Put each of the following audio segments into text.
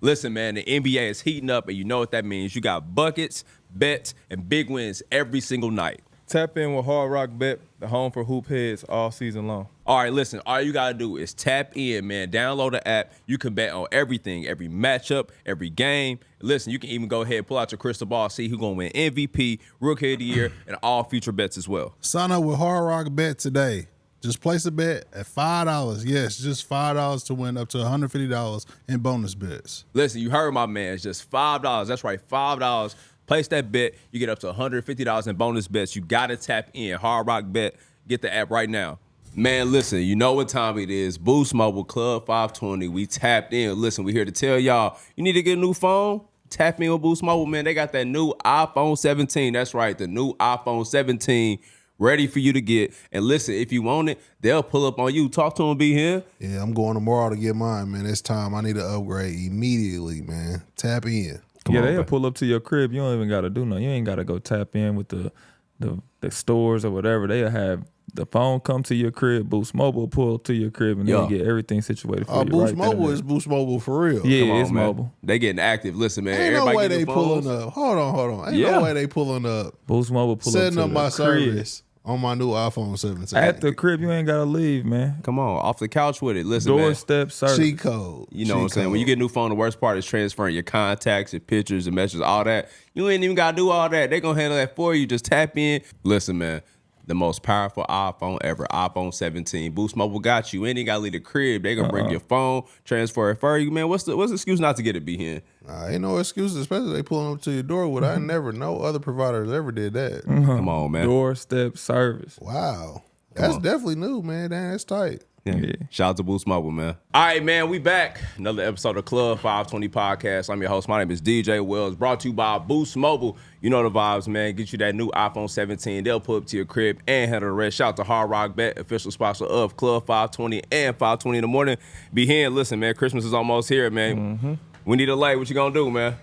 Listen, man, the NBA is heating up, and you know what that means. You got buckets, bets, and big wins every single night. Tap in with Hard Rock Bet, the home for hoop heads all season long. All right, listen, all you got to do is tap in, man. Download the app. You can bet on everything, every matchup, every game. Listen, you can even go ahead and pull out your crystal ball, see who's going to win MVP, Rookie of the Year, and all future bets as well. Sign up with Hard Rock Bet today. Just place a bet at $5. Yes, just $5 to win up to $150 in bonus bets. Listen, you heard my man. It's just $5. That's right, $5. Place that bet. You get up to $150 in bonus bets. You got to tap in. Hard Rock Bet. Get the app right now. Man, listen, you know what time it is. Boost Mobile Club 520. We tapped in. Listen, we here to tell y'all, you need to get a new phone? Tap in with Boost Mobile, man. They got that new iPhone 17. That's right, the new iPhone 17 ready for you to get. And listen, if you want it, they'll pull up on you. Talk to them, B Hen. Yeah, I'm going tomorrow to get mine, man. It's time. I need to upgrade immediately, man. Tap in. They'll pull up to your crib. You don't even got to do nothing. You ain't got to go tap in with the stores or whatever. They'll have the phone come to your crib, Boost Mobile pull up to your crib, and they'll get everything situated for you. Boost Mobile is Boost Mobile for real. Yeah, it's mobile. They getting active. Listen, man. Ain't no way they pulling up. Hold on. Ain't no way they pulling up. Boost Mobile pull setting up to my the service on my new iPhone 17. At the crib, you ain't got to leave, man. Come on, off the couch with it. Listen, Doorstep service. Cheat code. You know what I'm saying? When you get a new phone, the worst part is transferring your contacts, your pictures, and messages, all that. You ain't even got to do all that. They going to handle that for you. Just tap in. Listen, man. The most powerful iPhone ever, iPhone 17. Boost Mobile got you. Ain't even got to leave the crib. They going to bring your phone, transfer it for you. Man, what's the excuse not to get it, B Hen? Ain't no excuse, especially they pulling up to your door with I never know other providers ever did that. Come on, man. Doorstep service. Wow. That's definitely new, man. Damn, that's tight. Yeah. Shout out to Boost Mobile, man. All right, man, we back. Another episode of Club 520 Podcast. I'm your host. My name is DJ Wells. Brought to you by Boost Mobile. You know the vibes, man. Get you that new iPhone 17. They'll pull up to your crib and handle the rest. Shout out to Hard Rock Bet, official sponsor of Club 520 and 520 in the morning. Be here. Listen, man, Christmas is almost here, man. Mm-hmm. We need a lay. What you gonna do, man?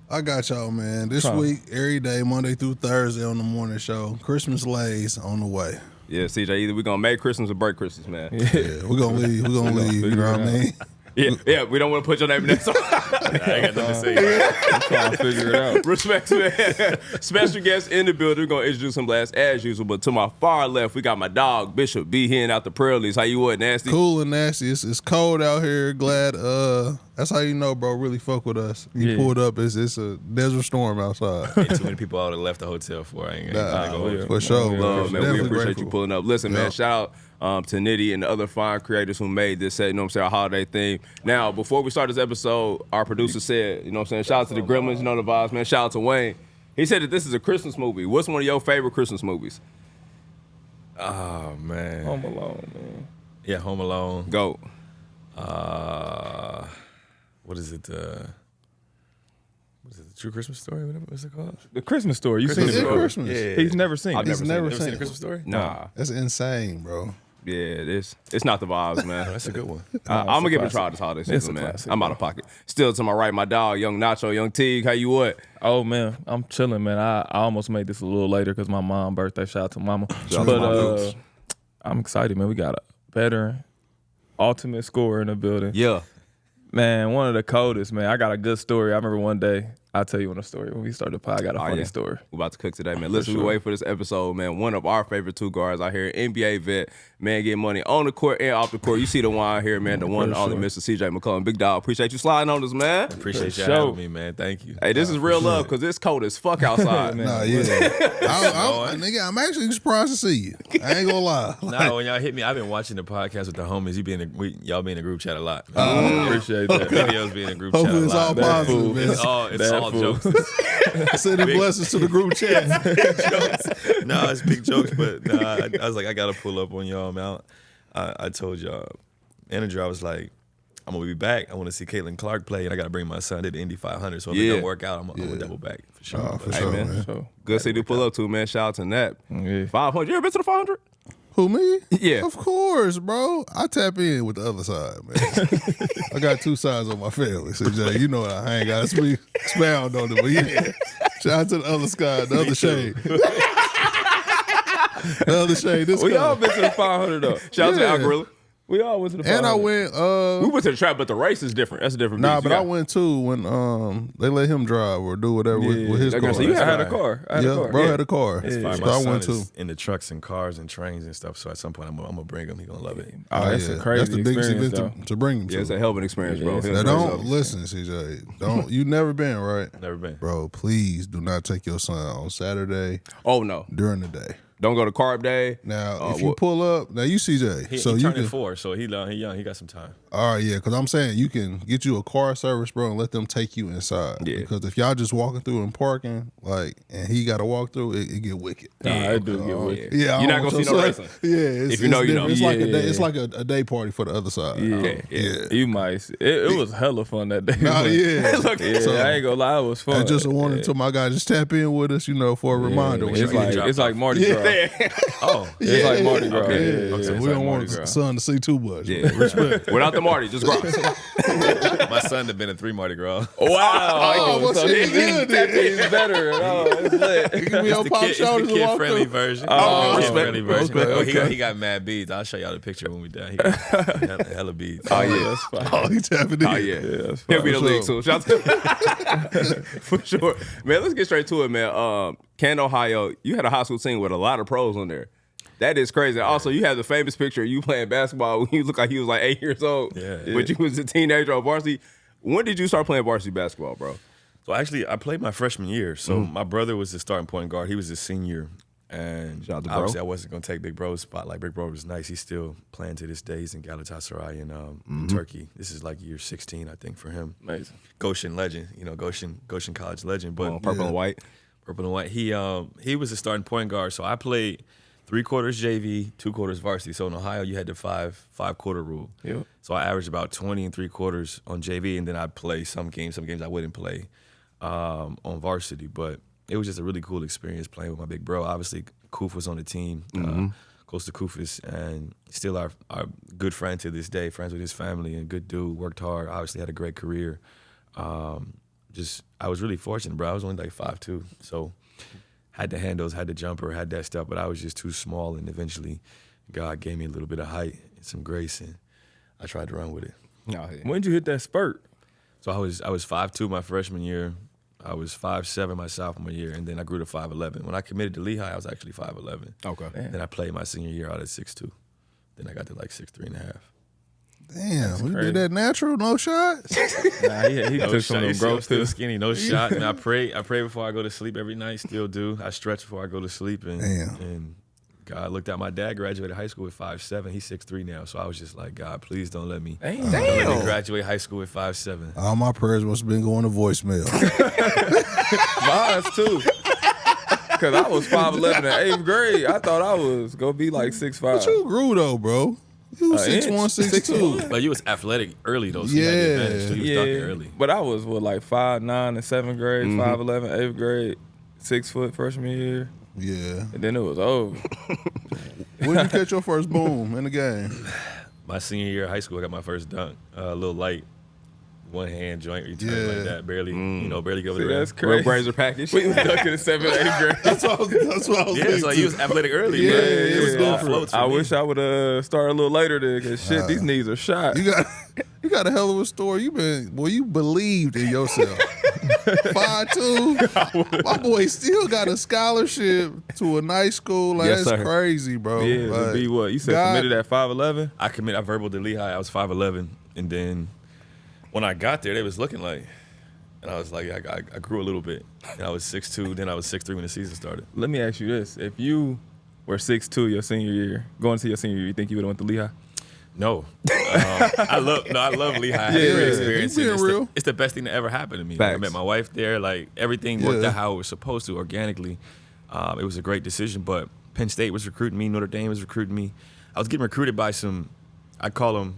I got y'all, man. This week, every day, Monday through Thursday on the morning show. Christmas lays on the way. Yeah, CJ, either we're going to make Christmas or break Christmas, man. Yeah, we're going to leave. We're going to leave. You know what I mean? Yeah, we don't want to put your name in that song. I ain't got nothing to say. I'm trying to figure it out. Respect, man. Special guest in the building. We're going to introduce him last as usual. But to my far left, we got my dog, Bishop B Hen out the Trailblazers. How you what, Nasty? Cool and nasty. It's cold out here. Glad. That's how you know, bro, really fuck with us. He pulled up. It's a desert storm outside. Ain't too many people out there left the hotel for. I ain't go for sure, bro. Man, we appreciate you pulling up. Listen, man, shout out to Nitty and the other fine creators who made this set, you know what I'm saying, a holiday theme. Now, before we start this episode, our producer said, you know what I'm saying, shout out to the Gremlins, you know the vibes, man. Shout out to Wayne. He said that this is a Christmas movie. What's one of your favorite Christmas movies? Oh, man. Home Alone, man. Yeah, Home Alone. Go. What is it? The True Christmas Story? What's it called? The Christmas Story. You seen it before? Christmas. Yeah. He's never seen it. He's never Seen seen a Christmas Story? Nah. That's insane, bro. Yeah, it's not the vibes, man. That's a good one. I'm going to give it a try this holiday season, man. classic, I'm out of pocket. Still to my right, my dog, Young Nacho, Young Teague. How you what? Oh, man, I'm chilling, man. I almost made this a little later because my mom's birthday. Shout out to mama. Shout out to my But dudes. I'm excited, man. We got a veteran, ultimate scorer in the building. Yeah. Man, one of the coldest, man. I got a good story. I remember one day, I'll tell you one story. When we started the pod, I got a funny story. We're about to cook today, man. Listen, we wait for this episode, man. One of our favorite two guards out here, NBA vet, man, getting money on the court and off the court. You see the one here, man, the one and only Mr. CJ McCollum. Big dog, appreciate you sliding on us, man. Appreciate you having me, man. Thank you. Hey, this is real love because it's cold as fuck outside. Nah, yeah. Nigga, I'm actually surprised to see you. I ain't gonna lie. Nah, when y'all hit me, I've been watching the podcast with the homies. Y'all be in the group chat a lot. Appreciate that. Videos be in the group chat Hopefully a it's lot. all positive, man. It's all jokes. Sending blessings to the group chat. No, it's big jokes, but nah, I was like, I gotta pull up on y'all, man. I told y'all, manager, I was like, I'm gonna be back. I want to see Caitlin Clark play, and I gotta bring my son to the Indy 500. So if it don't work out, I'm gonna double back for sure. For sure, man. So, Good city to pull up to, man. Shout out to Nap. yeah. 500. You ever been to the 500? Who, me? Yeah. Of course, bro. I tap in with the other side, man. I got two sides of my family. So, Jay, you know I ain't got to expound on it. But yeah, shout out to the other side, the other shade. The other shade. This We guy. all been to the 500 though. Shout out to Al Gorilla. We all went to the And I 500. went. We went to the track, but the race is different. That's a different. Nah, beast. but You I got- went too when they let him drive or do whatever with his they're car. gonna say, you I had a fine. car. I had a Yeah, car. bro had a car. It's fine. So My I son went too. is in the trucks and cars and trains and stuff. So at some point, I'm gonna bring him. He's gonna love it. Oh, that's a crazy That's the biggest experience, event though. to bring him Yeah, it's to. a hell of an experience, bro. Yeah, Now, don't listen, CJ. Don't you never been right, Never been. bro? Please do not take your son on Saturday Oh no, during the day. don't go to carb day. Now, if you pull up, now you CJ, He so you turning can. 4, so he young. He got some time. All right, yeah, because I'm saying you can get you a car service, bro, and let them take you inside. Yeah. Because if y'all just walking through and parking, like, and he got to walk through, it get wicked. Nah, it do get wicked. Yeah, You're not I gonna want see no your racing. son- Yeah, it's, If you know, it's you know. different. It's like a Yeah. day. It's like a day party for the other side. Yeah. You might. It was hella fun that day. Nah, yeah. Yeah, So- I ain't gonna lie, it was fun. And just a warning to my guy, just tap in with us, for a reminder. when It's you like get- it's like Mardi Gras. Oh, It's like Mardi Gras. Okay. Yeah, Okay. it's we like don't Mardi want Gras. son to see too much. Yeah, respect. Without the Marty, just gross. my son have been in 3 Mardi Gras. Wow. Oh, well, so shit, he's good, then. better. Oh, it's lit. Give me your It's the pop kid, shoulders it's and the walk kid-friendly through. version. Oh, Kid-friendly respect. version. Okay, Oh, he got mad beads. I'll show y'all the picture when we done. He got hella beads. Oh yeah, That's fine. Oh, he tapping in. oh yeah. that's He'll fine. be the For league sure. soon. Shout out to for sure, man. Let's get straight to it, man. Canton, Ohio. You had a high school team with a lot of pros on there. That is crazy. Also, you have the famous picture of you playing basketball when you look like he was like 8 years old. Yeah. But you was a teenager on varsity. When did you start playing varsity basketball, bro? So actually, I played my freshman year. So my brother was the starting point guard. He was a senior. And Shout out to bro. obviously, I wasn't going to take Big Bro's spot. Like, Big Bro was nice. He's still playing to this day. He's in Galatasaray in Turkey. This is like year 16, I think, for him. Amazing. Goshen legend, Goshen College legend. But Purple and white. Purple and white. He was a starting point guard. So I played 3 quarters JV, 2 quarters varsity. So in Ohio, you had the five quarter rule. Yep. So I averaged about 20 and 3 quarters on JV, and then I'd play some games I wouldn't play on varsity. But it was just a really cool experience playing with my big bro. Obviously, Koof was on the team. Close to Koofus, and still our good friend to this day, friends with his family, and good dude, worked hard, obviously had a great career. I was really fortunate, bro. I was only like 5'2", so had the handles, had the jumper, had that stuff, but I was just too small, and eventually God gave me a little bit of height and some grace, and I tried to run with it. No, yeah. When did you hit that spurt? So I was 5'2" my freshman year. I was 5'7" my sophomore year, and then I grew to 5'11". When I committed to Lehigh, I was actually 5'11". Okay. Then I played my senior year out at 6'2". Then I got to like 6'3.5". Damn, we crazy. did that natural, no shots. Nah, he No took shot. some of You them still, growth still too. skinny, no shot. Man, I pray before I go to sleep every night. Still do. I stretch before I go to sleep. And Damn. and God looked at my dad. Graduated high school at 5'7". He's 6'3" now. So I was just like, God, please don't let me. Damn. Don't let me graduate high school at 5'7". All my prayers must have been going to voicemail. Mine too. Cause I was 5'11" in 8th grade. I thought I was gonna be like 6'5". But you grew though, bro. You was 6'1", inch. 6'2". But you was athletic early though. So you had the Yeah. advantage. So you was dunking early. But I was like 5'9" in 7th grade, 5'11" 8th grade, 6 foot freshman year, Yeah. and then it was over. When did you catch your first boom in the game? My senior year of high school, I got my first dunk. A little light, one hand joint return Yeah. like that, barely, barely go over See, the rim. that's Real crazy. Brazer package. We was dunking in 7th, 8th grade. That's what I was Yeah, thinking. so you was athletic early. Yeah, bro. it was all different. floats for I me. wish I would have started a little later there, cause shit, these knees are shot. You got a hell of a story. You believed in yourself. 5'2". My boy still got a scholarship to a nice school. Like, Yes, that's sir. crazy, bro. Yeah, Like, to be what you said God- committed at 5'11". I verbal to Lehigh. I was 5'11", and then when I got there, they was looking like, and I was like, I grew a little bit, and I was 6'2". Then I was 6'3" when the season started. Let me ask you this: if you were 6'2" your senior year, going to your senior year, you think you would have went to Lehigh? No, I love Lehigh. I had a great Yeah, experience. you being and real. it's the best thing that ever happened to me. Facts. I met my wife there. Like everything worked Yeah. out how it was supposed to, organically. It was a great decision. But Penn State was recruiting me. Notre Dame was recruiting me. I was getting recruited by some, I call them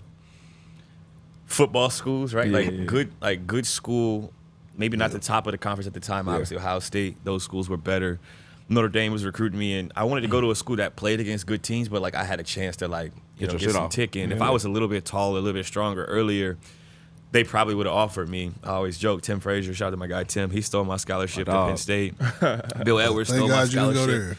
football schools, right? Yeah. Good school. Maybe not the top of the conference at the time. Obviously, Ohio State. Those schools were better. Notre Dame was recruiting me, and I wanted to go to a school that played against good teams, but like I had a chance to your get shit some off. tick in. If I was a little bit taller, a little bit stronger earlier, they probably would have offered me. I always joke. Tim Frazier, shout out to my guy Tim. He stole my scholarship to dog. Penn State. Bill Edwards Thank stole my God you didn't scholarship. go there.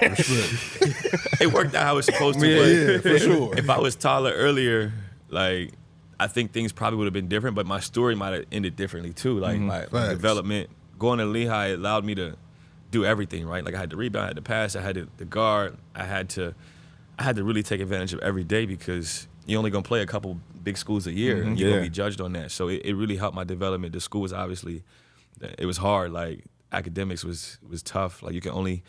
Respect. It worked out how it's supposed to. Yeah, for sure. If I was taller earlier, like I think things probably would have been different, but my story might have ended differently too. Like my development, going to Lehigh allowed me to do everything, right? Like I had to rebound, I had to pass, I had to guard, I had to really take advantage of every day because you're only gonna play a couple big schools a year and you're gonna be judged on that. So it really helped my development. The school was obviously, it was hard. Like academics was tough. Like you can only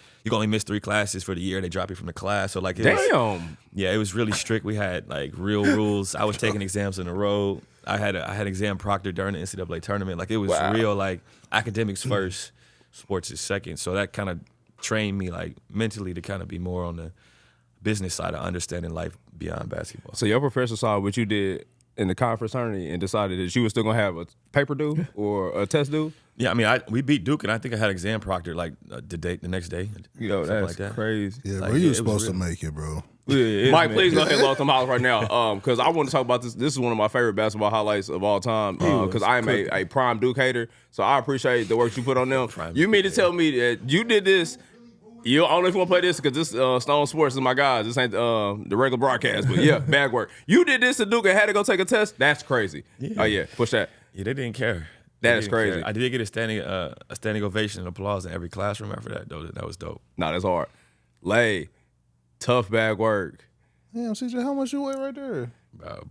miss 3 classes for the year. They drop you from the class. So like it was really strict. We had like real rules. I was taking exams in a row. I had exam proctor during the NCAA tournament. Like it was real. Like academics first, sports is second. So that kind of trained me like mentally to kind of be more on the business side of understanding life beyond basketball. So your professor saw what you did in the conference tournament and decided that you were still gonna have a paper due or a test due? Yeah, I mean, we beat Duke, and I think I had exam proctor like the next day. That's like that. crazy. Yeah, Like, bro, you it were was supposed to real. make it, bro. Yeah, Mike, please go ahead and load them highlights right now, because I want to talk about this. This is one of my favorite basketball highlights of all time, because I am a prime Duke hater, so I appreciate the work you put on them. You mean to tell me that you did this? I don't know if you want to play this because this Stone Sports is my guys. This ain't the regular broadcast, but yeah, bad work. You did this to Duke and had to go take a test? That's crazy. Yeah. Oh, yeah, push that. Yeah, they didn't care. That is crazy. I did get a standing ovation and applause in every classroom after that, though. That was dope. Nah, that's hard. Lay, tough bag work. Damn, CJ, how much you weigh right there?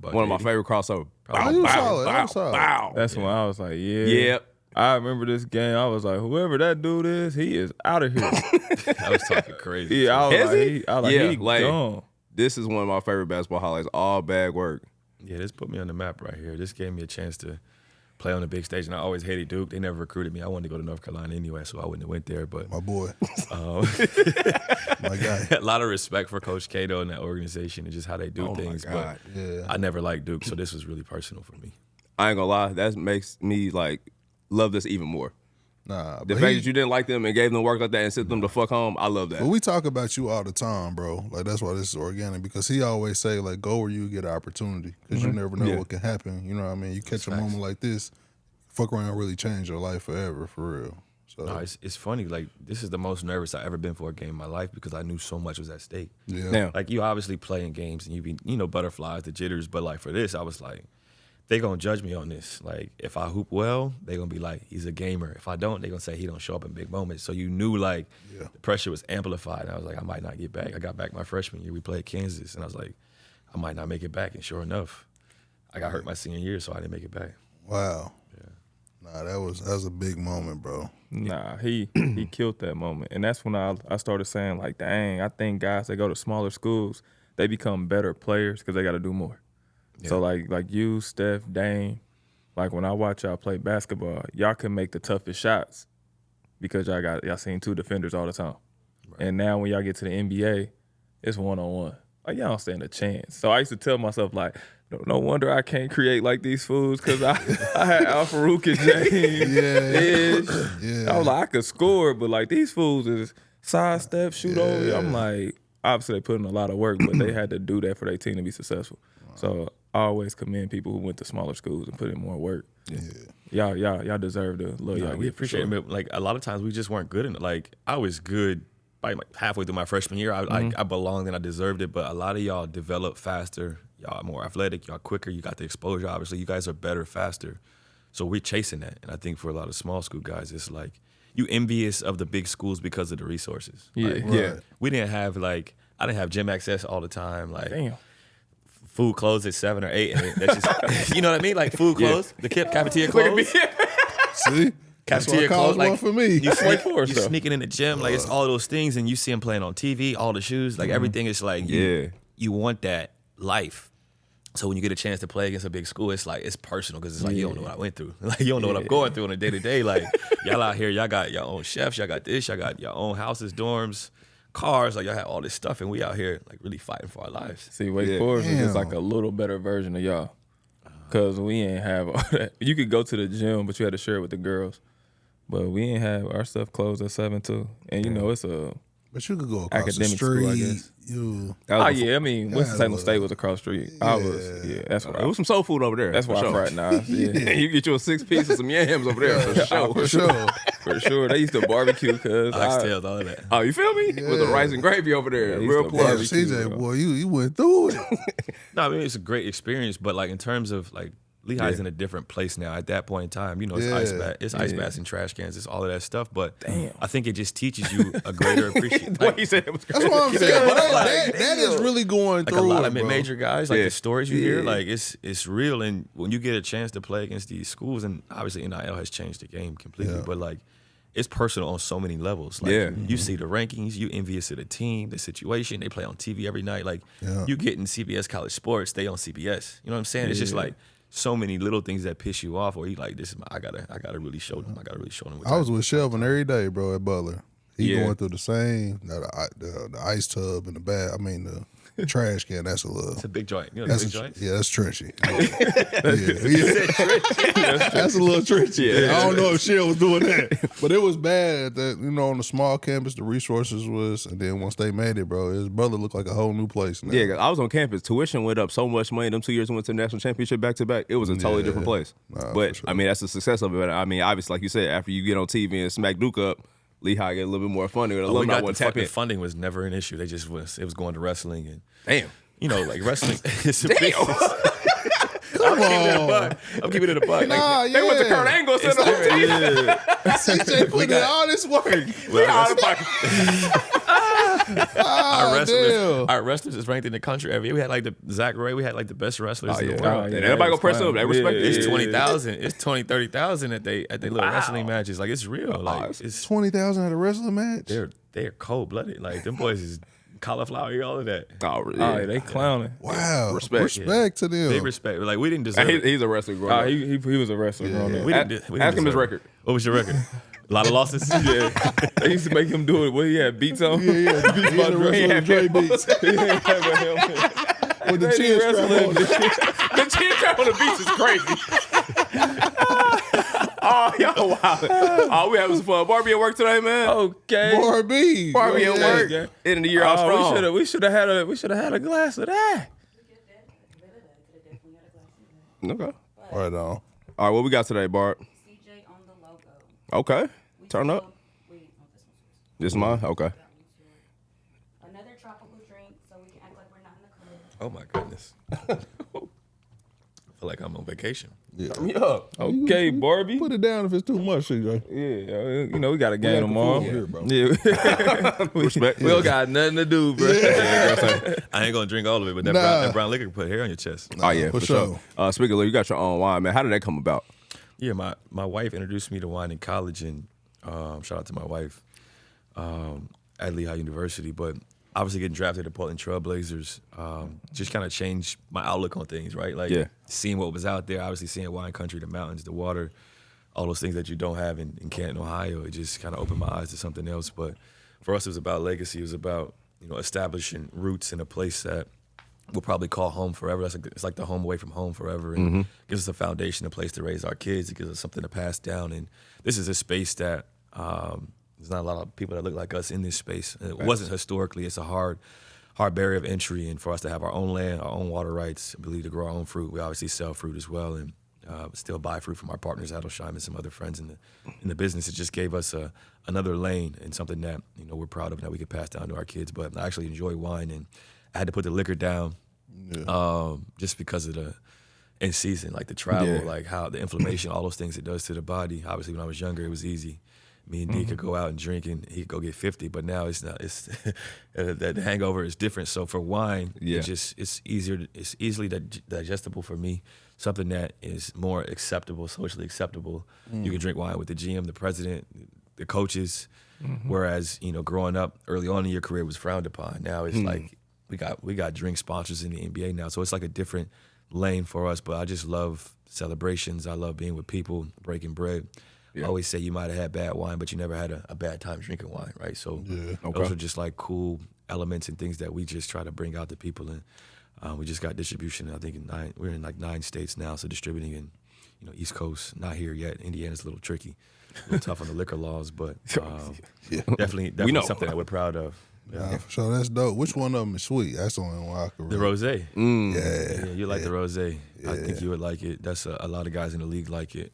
One of my favorite crossover. Oh, you solid. Bow. That's when I was like, yeah. Yep. I remember this game. I was like, whoever that dude is, he is out of here. I was talking crazy. Yeah, I was Is like, he? he like, gone. This is one of my favorite basketball highlights. All bag work. Yeah, this put me on the map right here. This gave me a chance to play on the big stage, and I always hated Duke. They never recruited me. I wanted to go to North Carolina anyway, so I wouldn't have went there. But My boy. My guy. a lot of respect for Coach Cato and that organization and just how they do things. my God. But Yeah. I never liked Duke, so this was really personal for me. I ain't gonna lie. That makes me like love this even more. Nah, The but fact that you didn't like them and gave them work like that and sent them the fuck home, I love that. But we talk about you all the time, bro. Like, that's why this is organic, because he always say, like, go where you get an opportunity, because you never know what can happen. You know what I mean? You catch a moment like this, fuck around and really change your life forever, for real. So No, it's funny. Like, this is the most nervous I've ever been for a game in my life because I knew so much was at stake. yeah. Now, Like, you obviously play in games and you be, butterflies, the jitters. But, like, for this, I was like, they going to judge me on this. Like, if I hoop well, they going to be like, he's a gamer. If I don't, they going to say he don't show up in big moments. So you knew, like, the pressure was amplified. And I was like, I might not get back. I got back my freshman year. We played Kansas. And I was like, I might not make it back. And sure enough, I got hurt my senior year, so I didn't make it back. Wow. Nah, that was a big moment, bro. Nah, he killed that moment. And that's when I started saying, like, dang, I think guys that go to smaller schools, they become better players because they got to do more. Yeah. So, like you, Steph, Dame, like when I watch y'all play basketball, y'all can make the toughest shots because y'all seen 2 defenders all the time. Right. And now when y'all get to the NBA, it's one-on-one. Like, y'all don't stand a chance. So I used to tell myself, like, no wonder I can't create like these fools because I had Al Farouk and James. Yeah. I was like, I could score, but like these fools is sidestep, shoot over. I'm like, obviously they put in a lot of work, but they had to do that for their team to be successful. Wow. So I always commend people who went to smaller schools and put in more work. Yeah. Y'all deserve the love y'all we get. appreciate it. But like a lot of times we just weren't good in it. Like I was good by like halfway through my freshman year. I belonged and I deserved it. But a lot of y'all developed faster. Y'all are more athletic. Y'all quicker. You got the exposure. Obviously, you guys are better, faster. So we're chasing that. And I think for a lot of small school guys, it's like you envious of the big schools because of the resources. Yeah. We didn't have like I didn't have gym access all the time. Like Damn. Food closed at 7 or 8. And that's just you know what I mean? Like food closed, the cafeteria closed. See? That's why Cafeteria college closed. Like one for me. you sneaking in the gym, like it's all those things, and you see them playing on TV, all the shoes, like everything is like you want that life. So when you get a chance to play against a big school, it's like it's personal because it's like you don't know what I went through. Like you don't know what I'm going through on a day to day. Like y'all out here, y'all got your own chefs, y'all got this, y'all got your own houses, dorms, cars. Like y'all have all this stuff, and we out here like really fighting for our lives. See, Wake Forest is just like a little better version of y'all. Because we ain't have all that. You could go to the gym, but you had to share it with the girls. But we ain't have our stuff closed at 7 too. And you know it's a But you could go across the academic street. school, I guess. I mean, Winston-Salem State was across the street. That's right. There was some soul food over there. That's why I fraternized. Yeah. You get you a 6-piece and some yams over there for sure. For sure. For sure. They used to barbecue because Oxtails, all of that. Oh, you feel me? With the rice and gravy over there. Yeah, Real used to plug. barbecue. CJ, boy, you went through it. No, I mean it's a great experience, but like in terms of like Lehigh's in a different place now. At that point in time, you know, it's ice baths and trash cans, it's all of that stuff. But I think it just teaches you a greater appreciation. What he said it was That's what I'm saying. But that is really going Like through a lot it, of bro. mid-major guys, like the stories you hear, like it's real. And when you get a chance to play against these schools, and obviously NIL has changed the game completely, but like it's personal on so many levels. Like you see the rankings, you envious of the team, the situation. They play on TV every night. Like you get in CBS College Sports, they on CBS. You know what I'm saying? It's just like so many little things that piss you off, or you like this is I gotta really show them. I gotta really show them. I was with Shelvin every day, bro, at Butler. He going through the same the ice tub and the bath. I mean the trash can. That's a little. It's a big joint. You know, the big joint. Yeah, that's trenchy. That's a little trenchy. Yeah. I don't know if Shell was doing that, but it was bad. At that, you know, on the small campus, the resources was, and then once they made it, bro, his brother looked like a whole new place. Now. Yeah, I was on campus. Tuition went up so much money. Them 2 years we went to the national championship back to back. It was a totally different place. But sure. I mean, that's the success of it. I mean, obviously, like you said, after you get on TV and smack Duke up, Lehigh get a little bit more funding. The alumni want to tap in. Funding was never an issue. They just was. It was going to wrestling and Damn. you know, like wrestling. It's a Damn. big. I'm keeping it a buck. Like, They went to Kurt Angle. CJ put in all this work. Our wrestlers is ranked in the country every year. We had like the Zach Ray. We had like the best wrestlers in the world. Everybody go press up. They respect it. It's 20,000. It's 30,000 at they little wrestling matches. Like it's real. Like it's 20,000 at a wrestling match. they're cold blooded. Like them boys is cauliflower, all of that. Oh, really? Oh, yeah, they clowning. Wow, Respect. to them. Big respect. Like we didn't deserve it. He's a wrestler growing up. He was a wrestler growing up. We didn't Ask him his deserve it. record. What was your record? A lot of losses. Yeah, they used to make him do it. What he had beats on. Yeah, the beats about wrestling with Dre beats. He didn't have a helmet. With the chin strap on. The chin strap on the beach is crazy. Oh, y'all wow. Oh, we having some fun. Barbie at work today, man. Okay. Barbie. Barbie at work. End of the year, all strong. We should have had a glass of that. Okay. Right on. All right, what we got today, Barb? CJ on the logo. Okay. Turn up. Wait, no, This this one's yours. is mine? Okay. Another tropical drink, so we can act like we're not in the club. Oh my goodness. I feel like I'm on vacation. Yeah. Okay, Barbie. Put it down if it's too much, CJ. Yeah, you know we got a game tomorrow. Here, bro. Yeah, Respect. we don't got nothing to do, bro. I ain't gonna drink all of it, but that brown liquor put hair on your chest. Oh, yeah, for sure. Speaking of, you got your own wine, man. How did that come about? Yeah, my wife introduced me to wine in college, and shout out to my wife at Lehigh University. But obviously getting drafted to Portland Trailblazers just kind of changed my outlook on things, right? Like seeing what was out there, obviously seeing wine country, the mountains, the water, all those things that you don't have in Canton, Ohio. It just kind of opened my eyes to something else. But for us, it was about legacy. It was about, you know, establishing roots in a place that we'll probably call home forever. It's like the home away from home forever, and gives us a foundation, a place to raise our kids. It gives us something to pass down. And this is a space that there's not a lot of people that look like us in this space. It wasn't historically. It's a hard barrier of entry, and for us to have our own land, our own water rights, ability to grow our own fruit. We obviously sell fruit as well, and still buy fruit from our partners, Adelsheim, and some other friends in the business. It just gave us another lane and something that, you know, we're proud of, that we could pass down to our kids. But I actually enjoy wine, and I had to put the liquor down just because of the in season, like the travel, like how the inflammation, all those things it does to the body. Obviously, when I was younger, it was easy. Me and D could go out and drink, and he could go get 50. But now it's not. It's the hangover is different. So for wine, it's easier. It's easily digestible for me. Something that is more acceptable, socially acceptable. You can drink wine with the GM, the president, the coaches. Whereas, you know, growing up early on in your career was frowned upon. Now it's like we got drink sponsors in the NBA now, so it's like a different lane for us. But I just love celebrations. I love being with people, breaking bread. I always say you might have had bad wine, but you never had a bad time drinking wine, right? So those are just like cool elements and things that we just try to bring out to people. And we just got distribution. I think we're in like 9 states now, so distributing in, you know, East Coast. Not here yet. Indiana's a little tricky, a little tough on the liquor laws, but definitely something that we're proud of. Yeah, for sure. That's dope. Which one of them is sweet? That's the only one I could The read. rosé. Yeah, you like the rosé. I think you would like it. That's a lot of guys in the league like it.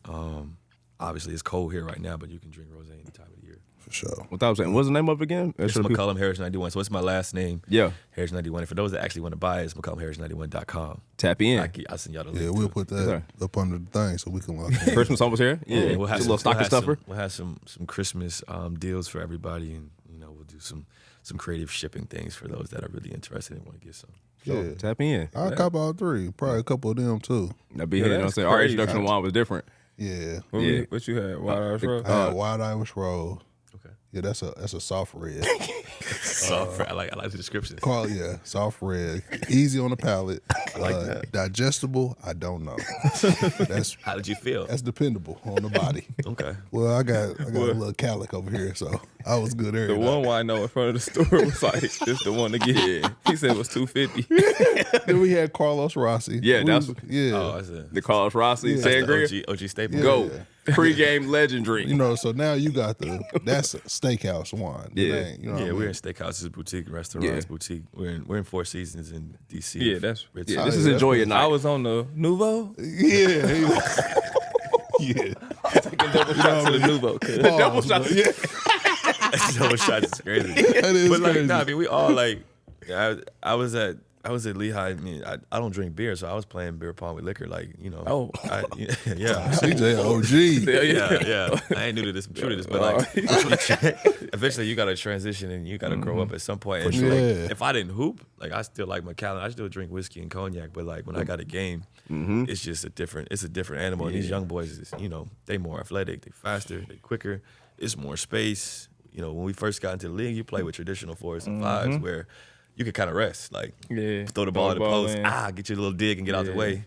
obviously it's cold here right now, but you can drink rosé any time of the year. For sure. What I was saying, what's the name of it again? It's McCollum Heritage 91. So it's my last name. Yeah. Heritage 91. And for those that actually want to buy it, it's McCollumHeritage91.com. Tap in. I'll send y'all the link. Yeah, we'll put that up under the thing so we can lock in. Christmas almost here. Yeah, we'll have just a little stocking stuffer. We'll have some Christmas deals for everybody, and we'll do some creative shipping things for those that are really interested and want to get some. Yeah. Tap in. I'll cop all 3. Probably a couple of them too. That be here. You know what I'm saying? Our crazy. introduction wine was different. Yeah. What you had? Wild Irish Rose? I had Wild Irish Rose. Okay. Yeah, that's a soft red. I like the description. Soft red. Easy on the palate. I like that. Digestible, I don't know. How did you feel? That's dependable on the body. Okay. Well, I got a little calic over here, so I was good there. The one I know in front of the store was like, this the one to get. He said it was $250. Then we had Carlos Rossi. Yeah, that's Oh, that's it. the Carlos Rossi That's sangria. the OG staple. Go. Pre-game legend drink. So now you got that's a steakhouse wine. Yeah. We're in steakhouses, boutique restaurants, boutique. We're in Four Seasons in DC. Yeah, that's Ritz. This is enjoy your night. I was on the Nouveau. Yeah. Yeah. Taking double shots of the Nouveau. Double shots. Yeah. Double shots is crazy. That is But crazy. I mean, we all like. I was at Lehigh. I mean, I don't drink beer, so I was playing beer pong with liquor. Like, Oh. yeah. CJ OG. Yeah. I ain't new to this, I'm true to this, but like, eventually you got to transition and you got to grow up at some point. And sure. like, Yeah. if I didn't hoop, like I still like McCallum. I still drink whiskey and cognac, but like when I got a game, it's just a different animal. And these young boys, is, they more athletic, they faster, they quicker. It's more space. When we first got into the league, you play with traditional 4s and 5s where you could kind of rest, like throw the ball in the post, get you a little dig and get out the way.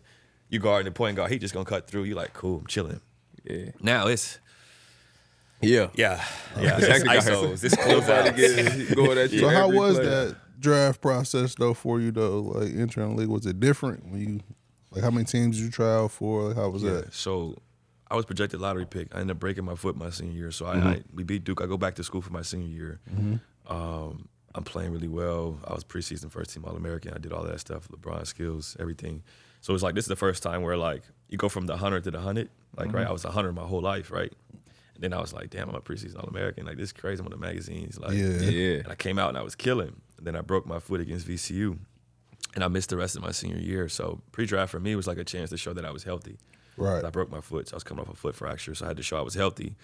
You guard the point guard, he just gonna cut through. You like, cool, I'm chilling. Yeah. Now it's Yeah. It's ISOs, it's closeouts. Going at you. So how every was play. that draft process though for you though? Like entering the league, was it different when you how many teams did you try out for? Like, how was that? So I was projected lottery pick. I ended up breaking my foot my senior year. So we beat Duke. I go back to school for my senior year. I'm playing really well. I was preseason first team All-American. I did all that stuff, LeBron skills, everything. So it's like this is the first time where like you go from the 100 to the 100. Like right, I was 100 my whole life, right? And then I was like, damn, I'm a preseason All-American. Like this is crazy. I'm on the magazines. Like, Yeah. And I came out and I was killing. And then I broke my foot against VCU, and I missed the rest of my senior year. So pre-draft for me was like a chance to show that I was healthy. Right. I broke my foot, so I was coming off a foot fracture. So I had to show I was healthy,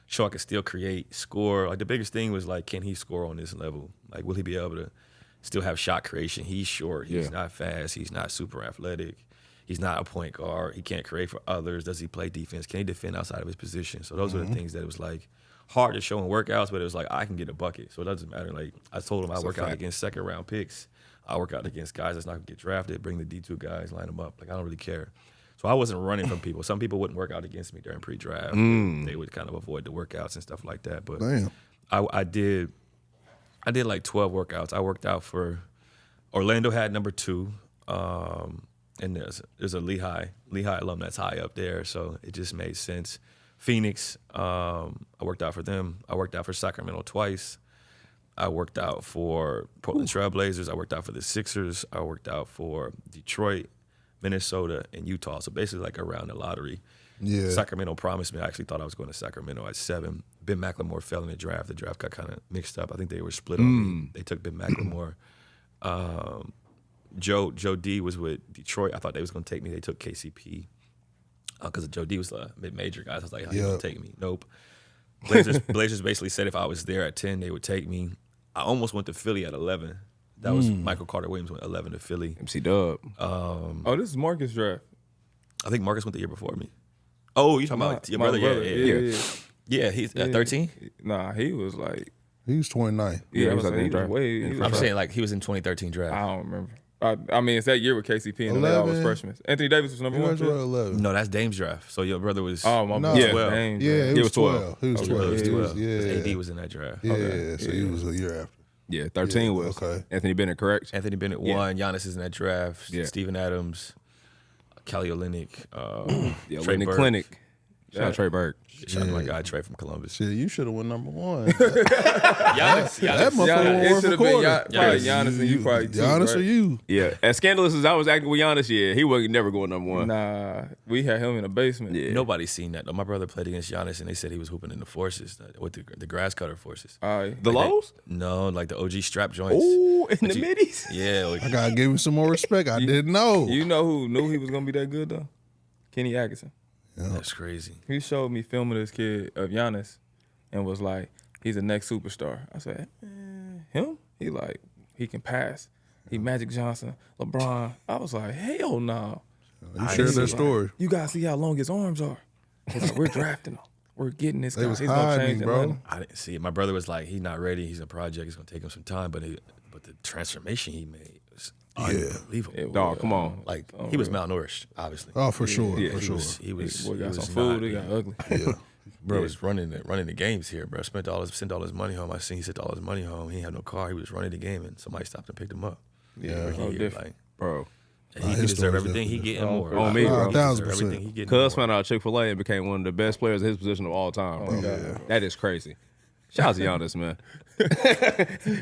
show I could still create, score. Like the biggest thing was like, can he score on this level? Like, will he be able to still have shot creation? He's short. He's not fast. He's not super athletic. He's not a point guard. He can't create for others. Does he play defense? Can he defend outside of his position? So those were the things that it was like hard to show in workouts, but it was like I can get a bucket. So it doesn't matter. Like I told him I work out against second round picks. I work out against guys that's not gonna get drafted. Bring the D2 guys, line them up. Like I don't really care. So I wasn't running from people. Some people wouldn't work out against me during pre-draft. They would kind of avoid the workouts and stuff like that. But Damn. I did like 12 workouts. I worked out for Orlando had number 2. And there's a Lehigh alum that's high up there, so it just made sense. Phoenix, I worked out for them. I worked out for Sacramento twice. I worked out for Portland Trailblazers. I worked out for the Sixers. I worked out for Detroit, Minnesota, and Utah. So basically like around the lottery. Yeah. Sacramento promised me. I actually thought I was going to Sacramento at 7. Ben McLemore fell in the draft. The draft got kind of mixed up. I think they were split on me. They took Ben McLemore. Joe D was with Detroit. I thought they was going to take me. They took KCP because Joe D was a mid-major guy. So I was like, how you going to take me? Nope. Blazers basically said if I was there at 10, they would take me. I almost went to Philly at 11. That was Michael Carter Williams went 11 to Philly. MC Dub. This is Marcus' draft. I think Marcus went the year before me. Oh, you talking about your brother? Yeah. Yeah, he's at 13? Nah, he was like... He was 29. Yeah, he was like in the draft. I'm saying like he was in 2013 draft. I don't remember. I mean, it's that year with KCP and they all was 11. freshmen. Anthony Davis was number He 1. was 11. No, that's Dame's draft. So your brother was Oh, my No. bad. 12. Dang, Yeah, bro. he was 12. He was your 12. brother was He 12. yeah. AD was in that draft. Yeah, so he was a year after. Yeah, 13 was. Okay. Anthony Bennett, correct? Anthony Bennett won. Giannis is in that draft. Yeah. Steven Adams, Kelly Olynyk, Yeah, Trey Lenny Burke. Clinic. Shout out Trey Burke. Shout out to my guy Trey from Columbus. Shit, you should have won number one. Giannis. That motherfucker It won should for have been quarter. probably Giannis and you probably too, Giannis right? or you? Yeah, as scandalous as I was acting with Giannis, he wasn't never going number one. Nah, we had him in the basement. Yeah. Nobody's seen that though. My brother played against Giannis, and they said he was hooping in the forces with the grass cutter forces. The lows? No, like the OG strap joints. Ooh, in the you- middies? Yeah, like, I gotta give him some more respect. I didn't know. You know who knew he was gonna be that good though? Kenny Atkinson. that's crazy. He showed me filming this kid of Giannis and was like, he's the next superstar. I said, him? He like, he can pass. He Magic Johnson, LeBron. I was like, hell no. You shared that story. You gotta see how long his arms are. He's like, we're drafting him. We're getting this guy. They was He's gonna hiding, change bro. Atlanta. I didn't see it. My brother was like, he's not ready. He's a project. It's gonna take him some time. But the transformation he made was unbelievable. It Dog, was, come on. Like he was malnourished, obviously. Oh, for sure, Yeah, for he sure. He was. Boy got he some was food. not- It got ugly. Yeah. Bro was running the games here, bro. Sent all his money home. I seen he sent all his money home. He had no car. He was running the game, and somebody stopped and picked him up. Yeah. Oh, different. Like, Bro. and he his deserve story's everything he definitely getting more. on me, bro. He deserve 1000%. everything he getting Cuz more. found out Chick-fil-A and became one of the best players in his position of all time. Bro. That is crazy. Shout out to Giannis, man.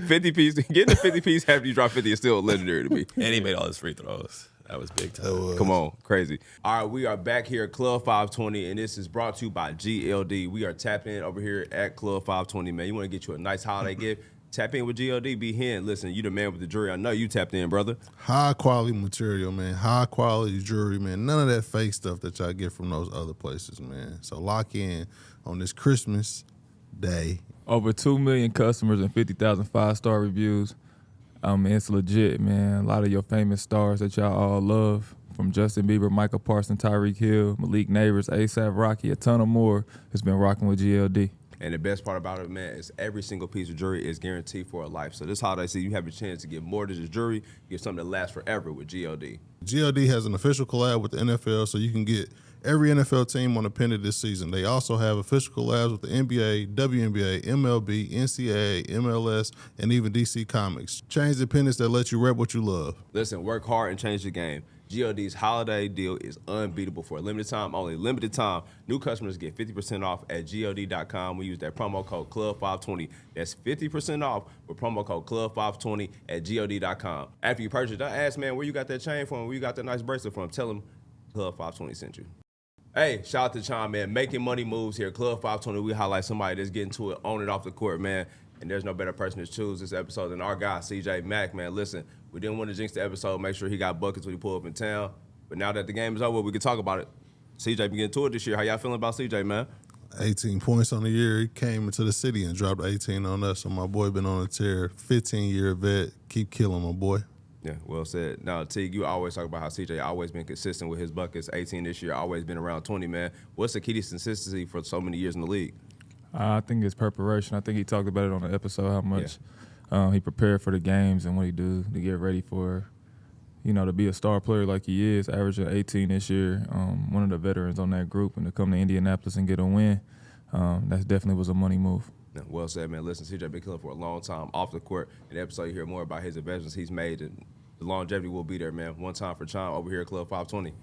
50 piece, getting the 50 piece after you drop 50 is still legendary to me. And he made all his free throws. That was big time. Come on, crazy. All right, we are back here at Club 520, and this is brought to you by GLD. We are tapping in over here at Club 520, man. You want to get you a nice holiday gift? Tap in with GLD. B Hen. Listen, you the man with the jewelry. I know you tapped in, brother. High quality material, man. High quality jewelry, man. None of that fake stuff that y'all get from those other places, man. So lock in on this Christmas day. Over 2 million customers and 50,000 5-star reviews. It's legit, man. A lot of your famous stars that y'all all love, from Justin Bieber, Michael Parsons, Tyreek Hill, Malik Neighbors, A$AP Rocky, a ton of more, has been rocking with GLD. And the best part about it, man, is every single piece of jewelry is guaranteed for a life. So this holiday season, you have a chance to get more than just jewelry. You get something that lasts forever with GLD. GLD has an official collab with the NFL, so you can get every NFL team on the pendant this season. They also have official collabs with the NBA, WNBA, MLB, NCAA, MLS, and even DC Comics. Change the pendants that let you rep what you love. Listen, work hard and change the game. GLD's holiday deal is unbeatable for a limited time, only limited time. New customers get 50% off at GLD.com. We use that promo code CLUB520. That's 50% off with promo code CLUB520 at GLD.com. After you purchase, don't ask, man, where you got that chain from, where you got that nice bracelet from. Tell them CLUB520 sent you. Hey, shout out to Chon, man. Making money moves here. Club 520, we highlight somebody that's getting to it, on and off the court, man. And there's no better person to choose this episode than our guy, CJ Mack, man. Listen, we didn't want to jinx the episode, make sure he got buckets when he pulled up in town. But now that the game is over, we can talk about it. CJ been getting to it this year. How y'all feeling about CJ, man? 18 points on the year. He came into the city and dropped 18 on us. So my boy been on a tear. 15-year vet. Keep killing my boy. Yeah, well said. Now, Teague, you always talk about how CJ always been consistent with his buckets. 18 this year, always been around 20, man. What's the key to consistency for so many years in the league? I think it's preparation. I think he talked about it on the episode, how much he prepared for the games and what he do to get ready for, to be a star player like he is, averaging 18 this year, one of the veterans on that group, and to come to Indianapolis and get a win, that definitely was a money move. Yeah, well said, man. Listen, CJ been killing for a long time off the court. In the episode, you hear more about his investments he's made, and the longevity will be there, man. One time for Chon over here at Club 520.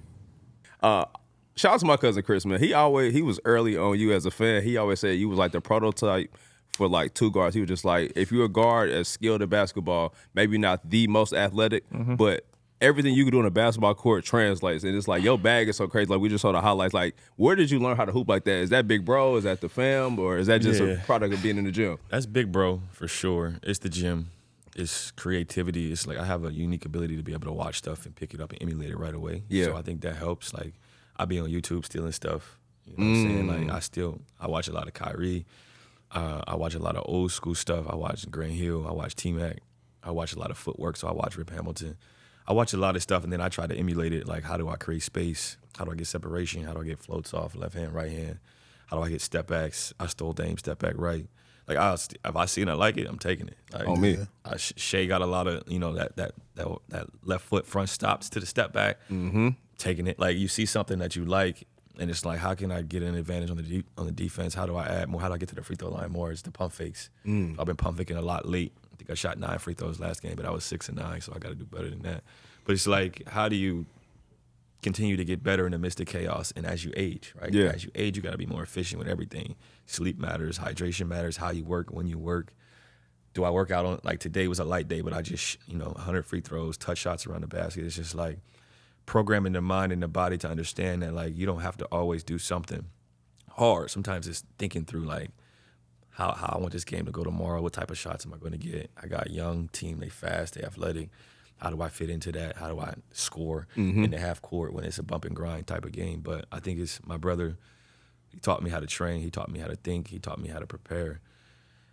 Shout out to my cousin Chris, man. He was early on you as a fan. He always said you was like the prototype for like two guards. He was just like, if you're a guard as skilled at basketball, maybe not the most athletic, but everything you can do on a basketball court translates. And it's like, your bag is so crazy. Like, we just saw the highlights. Like, where did you learn how to hoop like that? Is that Big Bro? Is that the fam? Or is that just a product of being in the gym? That's big, bro, for sure. It's the gym. It's creativity. It's like I have a unique ability to be able to watch stuff and pick it up and emulate it right away. Yeah. So I think that helps. Like, I be on YouTube stealing stuff. You know what I'm saying? Like, I watch a lot of Kyrie. I watch a lot of old school stuff. I watch Grant Hill. I watch T-Mac. I watch a lot of footwork, so I watch Rip Hamilton. I watch a lot of stuff, and then I try to emulate it. Like, how do I create space? How do I get separation? How do I get floats off left hand, right hand? How do I get step backs? I stole Dame step back right. Like, if I see it and I like it, I'm taking it. Like, On me. Shea got a lot of, that left foot front stops to the step back. Taking it. Like, you see something that you like, and it's like, how can I get an advantage on the defense? How do I add more? How do I get to the free throw line more? It's the pump fakes. I've been pump faking a lot late. I think I shot 9 free throws last game, but I was 6 and 9, so I got to do better than that. But it's like, how do you continue to get better in the midst of chaos. And as you age, right? Yeah. As you age, you got to be more efficient with everything. Sleep matters, hydration matters, how you work, when you work. Do I work out on, like today was a light day, but I just, 100 free throws, touch shots around the basket. It's just like programming the mind and the body to understand that like you don't have to always do something hard. Sometimes it's thinking through like how I want this game to go tomorrow. What type of shots am I going to get? I got a young team. They fast. They athletic. How do I fit into that? How do I score in the half court when it's a bump and grind type of game? But I think it's my brother. He taught me how to train. He taught me how to think. He taught me how to prepare.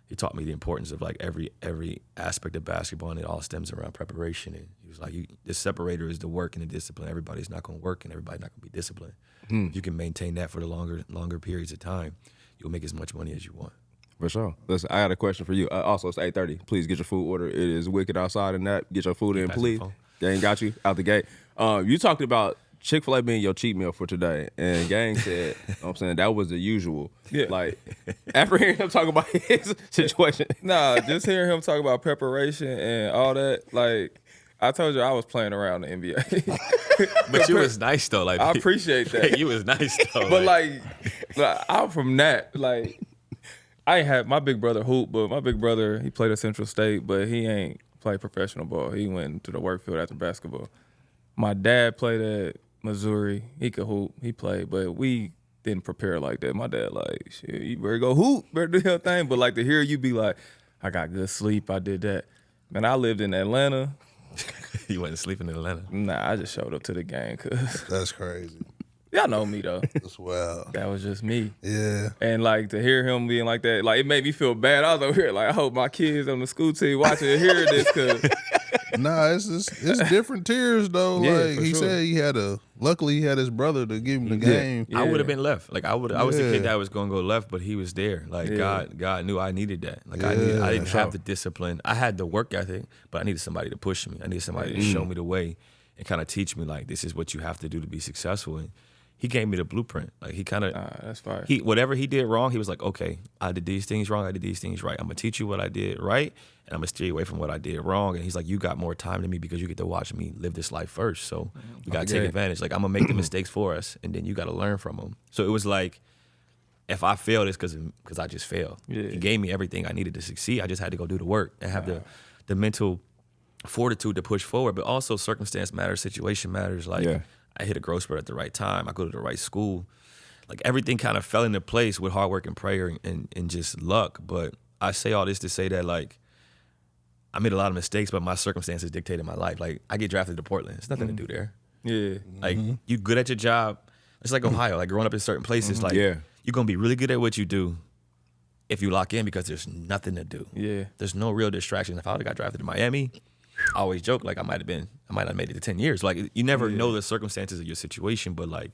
He taught me the importance of like every aspect of basketball, and it all stems around preparation. And he was like, the separator is the work and the discipline. Everybody's not going to work, and everybody's not going to be disciplined. If you can maintain that for the longer periods of time, you'll make as much money as you want. For sure. Listen, I got a question for you. Also, it's 8:30. Please get your food order. It is wicked outside and that. Get your food in, please. Gang got you out the gate. You talked about Chick-fil-A being your cheat meal for today, and Gang said, I'm saying that was the usual. Yeah. Like, after hearing him talk about his situation. Nah, just hearing him talk about preparation and all that, like, I told you I was playing around the NBA. But you was nice though. Like I appreciate that. You was nice though. But like I'm from that. Like I ain't had my big brother hoop, but my big brother, he played at Central State, but he ain't played professional ball. He went to the work field after basketball. My dad played at Missouri. He could hoop. He played, but we didn't prepare like that. My dad like, shit, you better go hoop, better do your thing. But like to hear you be like, I got good sleep, I did that. Man, I lived in Atlanta. You wasn't sleeping in Atlanta? Nah, I just showed up to the game because That's crazy. y'all know me though. That's wild. That was just me. Yeah. And like to hear him being like that, like it made me feel bad. I was over here like, I hope my kids on the school team watching and hearing this because Nah, it's different tiers though. Yeah, like for he sure. said luckily he had his brother to give him the game. Yeah. I would have been left. Like I was the Yeah. kid that was gonna go left, but he was there. Like Yeah. God knew I needed that. Like I Yeah. didn't have the discipline. I had the work ethic, but I needed somebody to push me. I needed somebody to show me the way and kind of teach me like this is what you have to do to be successful. And he gave me the blueprint. Like he kind of that's fire. whatever he did wrong, he was like, okay, I did these things wrong, I did these things right. I'm gonna teach you what I did right, and I'm gonna steer you away from what I did wrong. And he's like, you got more time than me because you get to watch me live this life first. So we gotta take advantage. Like I'm gonna make the mistakes for us, and then you gotta learn from them. So it was like, if I failed, it's because I just failed. Yeah. He gave me everything I needed to succeed. I just had to go do the work and have the mental fortitude to push forward. But also circumstance matters, situation matters. Like I hit a growth spurt at the right time. I go to the right school. Like everything kind of fell into place with hard work and prayer and just luck. But I say all this to say that like I made a lot of mistakes, but my circumstances dictated my life. Like I get drafted to Portland. There's nothing to do there. Yeah. Like you good at your job. It's like Ohio. Like growing up in certain places, like you're gonna be really good at what you do if you lock in because there's nothing to do. Yeah. There's no real distraction. If I would have got drafted to Miami, I always joke like I might have made it to 10 years. Like you never know the circumstances of your situation, but like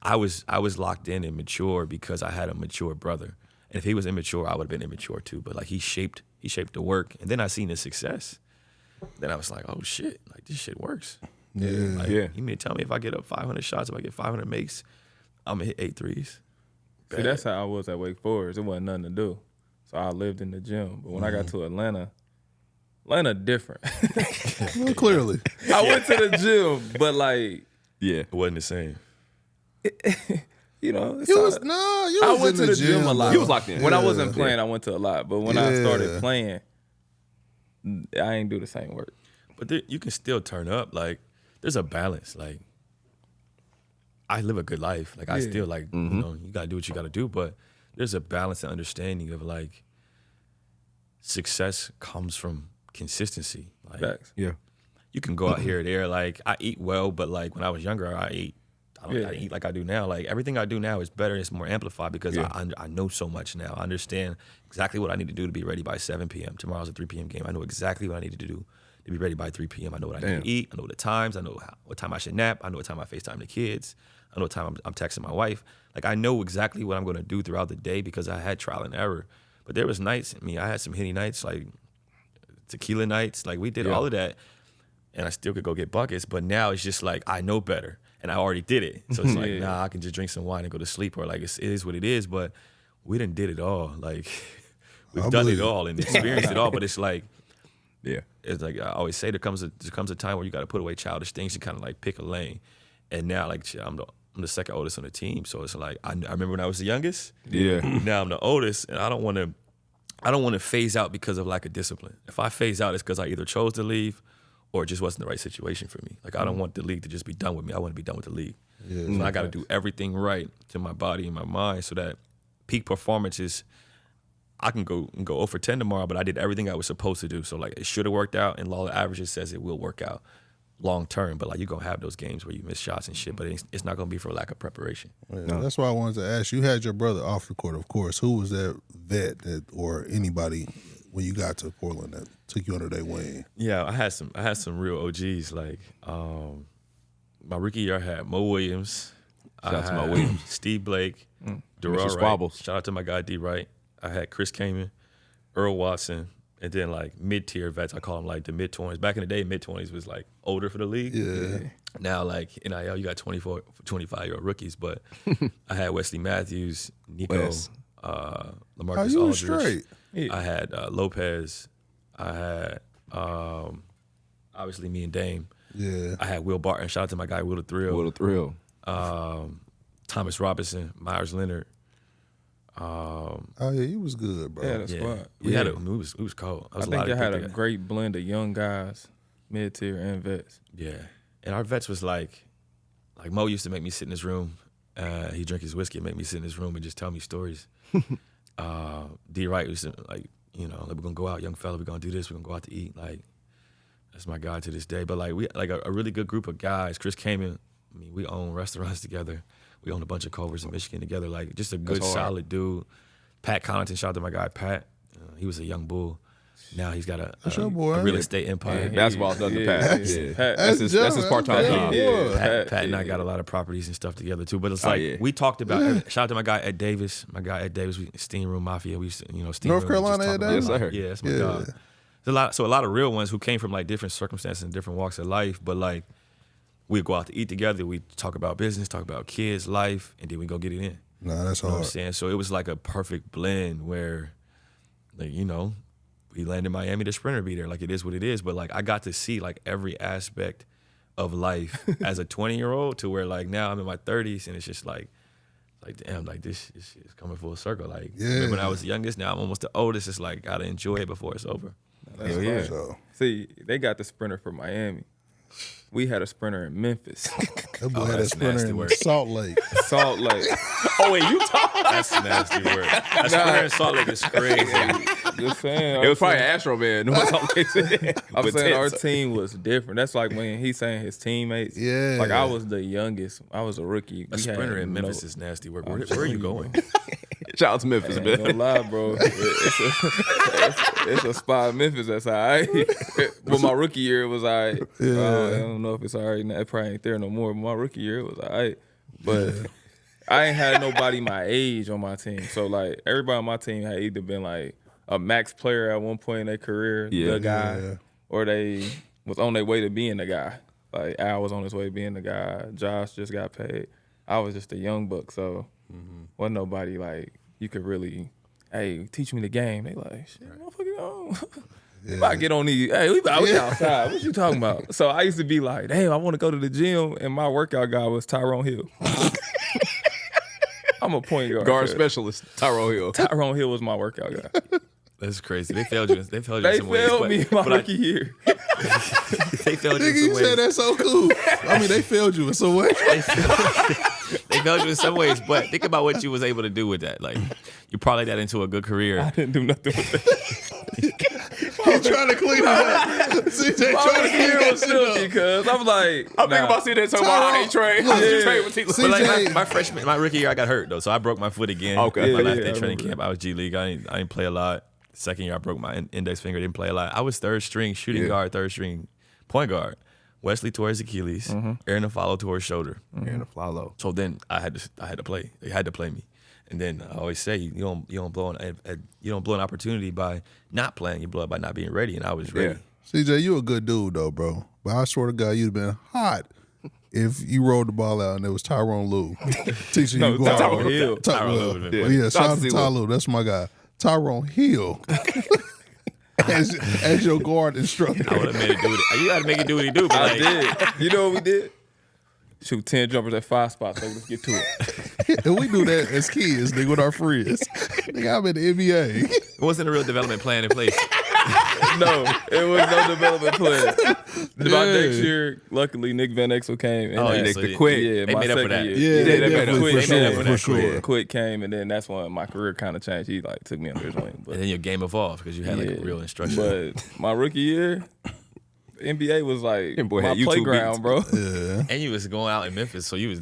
I was locked in and mature because I had a mature brother. And if he was immature, I would have been immature too. But like he shaped the work. And then I seen his success. Then I was like, oh shit, like this shit works. Yeah. Like, you mean tell me if I get up 500 shots, if I get 500 makes, I'm gonna hit 8 threes. See, that's how I was at Wake Forest. It wasn't nothing to do. So I lived in the gym. But when I got to Atlanta different. Well, clearly. I went to the gym, but like, It wasn't the same. you know, it's You was all- you I was went in to the gym a lot. bro. You was locked in. When I wasn't playing, I went to a lot. But when I Yeah. started playing, I ain't do the same work. But there, you can still turn up. Like, there's a balance. Like, I live a good life. Like, I still, like, you know, you got to do what you got to do. But there's a balance and understanding of, like, success comes from consistency. Like, Facts. Yeah. you can go out here or there. Like, I eat well, but, like, when I was younger, I don't eat like I do now. Like, everything I do now is better and it's more amplified because I know so much now. I understand exactly what I need to do to be ready by 7 p.m. Tomorrow's a 3 p.m. game. I know exactly what I need to do to be ready by 3 p.m. I know what I need to eat. I know the times. I know what time I should nap. I know what time I FaceTime the kids. I know what time I'm texting my wife. Like, I know exactly what I'm going to do throughout the day because I had trial and error. But there was nights, I had some Henny nights, like tequila nights. Like, we did all of that. And I still could go get buckets. But now it's just like, I know better. And I already did it. So it's like, nah, I can just drink some wine and go to sleep. Or like, it is what it is. But we done did it all. Like, we've done it all and experienced it all. But it's like, it's like I always say, there comes a time where you got to put away childish things and kind of like pick a lane. And now, like, shit, I'm the second oldest on the team. So it's like, I remember when I was the youngest. Yeah. Now I'm the oldest, and I don't want to phase out because of lack of discipline. If I phase out, it's because I either chose to leave or it just wasn't the right situation for me. Like, I don't want the league to just be done with me. I want to be done with the league. Yeah, so I got to do everything right to my body and my mind so that peak performances, I can go 0 for 10 tomorrow, but I did everything I was supposed to do. So, like, it should have worked out, and law of averages says it will work out long term. But, like, you're going to have those games where you miss shots and shit, but it's not going to be for lack of preparation. Yeah, no. That's why I wanted to ask. You had your brother off the court, of course. Who was that vet or anybody when you got to Portland that took you under their wing? Yeah, I had some real OGs. Like, my rookie year, I had Mo Williams. Shout out to Mo Williams. Steve Blake, Darrell Mr. Wright. Squabbles. Shout out to my guy D Wright. I had Chris Kaman, Earl Watson, and then like mid-tier vets. I call them like the mid-20s. Back in the day, mid-20s was like older for the league. Yeah. Now, like NIL, you got 24, 25-year-old rookies. But I had Wesley Matthews, Nico, LaMarcus you Aldridge. straight. Yeah. I had Lopez. I had obviously me and Dame. Yeah. I had Will Barton. Shout out to my guy Will the Thrill. What a thrill. Thomas Robinson, Myers Leonard. Oh yeah, he was good, bro. Yeah, that's squad. We had it was cold. I think you had a great blend of young guys, mid-tier and vets. Yeah, and our vets was like Mo used to make me sit in his room. He drink his whiskey and make me sit in his room and just tell me stories. D Wright was like, you know, like, we're gonna go out, young fella. We're gonna do this. We're gonna go out to eat. Like, that's my guy to this day. But like, we like a really good group of guys. Chris Kaman. I mean, we own restaurants together. We own a bunch of Culvers in Michigan together. Like, just a good, solid dude. Pat Connaughton, shout out to my guy Pat. He was a young bull. Now he's got a real estate empire. Basketball's nothing to Pat. Yeah. Pat. That's his part-time job. Pat and I got a lot of properties and stuff together too. But it's like we talked about. Shout out to my guy Ed Davis. My guy Ed Davis. We Steam Room Mafia. We used to, you know, Steam North Room, Carolina Ed Davis. Yes, sir. Yeah, that's my dog. There's a lot of real ones who came from like different circumstances and different walks of life. But like, we'd go out to eat together. We talk about business, talk about kids, life, and then we go get it in. Nah, that's You know what I'm hard. saying? So it was like a perfect blend where, like, you know, we land in Miami, the Sprinter be there. Like, it is what it is. But like, I got to see like every aspect of life as a 20-year-old to where like now I'm in my 30s and it's just like damn, like this shit is coming full circle. Like, when I was the youngest, now I'm almost the oldest. It's like, gotta enjoy it before it's over. That's yeah. So, See, they got the Sprinter for Miami. We had a Sprinter in Memphis. that boy had a that's sprinter nasty in work. Salt Lake. Salt Lake. Oh, wait, you talking? That's nasty work. That's Sprinter in Salt Lake is crazy. Just saying. It was probably Astro Man. I'm saying our team was different. That's like when he's saying his teammates. Yeah. Like, I was the youngest. I was a rookie. A Sprinter in Memphis is nasty work. Where are you going? Shout out to Memphis, I ain't man. gonna lie, bro. It's a spot in Memphis that's all right. But my rookie year, it was all right. Yeah. I don't know if it's all right now. It probably ain't there no more. But my rookie year, it was all right. But I ain't had nobody my age on my team. So, like, everybody on my team had either been, like, a max player at one point in their career, the guy, or they was on their way to being the guy. Like, Al was on his way to being the guy. Josh just got paid. I was just a young buck, so wasn't nobody, like, you could really, hey, teach me the game. They like, shit, motherfucker, on. We about to get on these. Hey, we outside. What you talking about? So I used to be like, damn, I want to go to the gym, and my workout guy was Tyrone Hill. I'm a point guard. Guard specialist, Tyrone Hill. Tyrone Hill was my workout guy. That's crazy. They failed you. They failed you They in some ways. failed me in my rookie year. They failed you in Nigga, some you ways. said that's so cool. I mean, they failed you in some way. They failed you in some ways, but think about what you was able to do with that. Like, you parlay that into a good career. I didn't do nothing with that. He's trying to clean it up. CJ My trying to rookie clean year it was filthy, cuz I'm like, I'm thinking about seeing that talking about how he trained. How did you train with T? But like CJ my rookie year, I got hurt though, so I broke my foot again. Okay. My last Yeah, day I training remember camp, I was G League. I didn't play a lot. Second year, I broke my index finger. Didn't play a lot. I was third string shooting guard, third string point guard. Wesley tore his Achilles. Aaron Afalo tore his shoulder. And a fly low. So then I had to play. They had to play me. And then I always say you don't blow an opportunity by not playing. You blow it by not being ready. And I was ready. CJ, you a good dude though, bro. But I swear to God, you'd have been hot if you rolled the ball out and it was Tyrone Lue teaching you Tyrone Hill. Tyrone Hill. Yeah, shout out to Ty Lue. That's my guy. Tyrone Hill. as your guard instructor. I would have made it do it. You got to make it do what he do. But I like, did. You know what we did? shoot 10 jumpers at 5 spots. So let's get to it. And we do that as kids, nigga, with our friends. Nigga, I'm in the NBA. It wasn't a real development plan in place. No, it was no development plan. About next year, luckily, Nick Van Exel came. And the quit. Yeah, They my made up for second that. year. Yeah, they made up definitely, for sure. Quit came, and then that's when my career kind of changed. He like took me under his wing. But And then your game evolved because you had like real instruction. But my rookie year, NBA was like boy my had YouTube playground, bro. Yeah. And you was going out in Memphis, so you was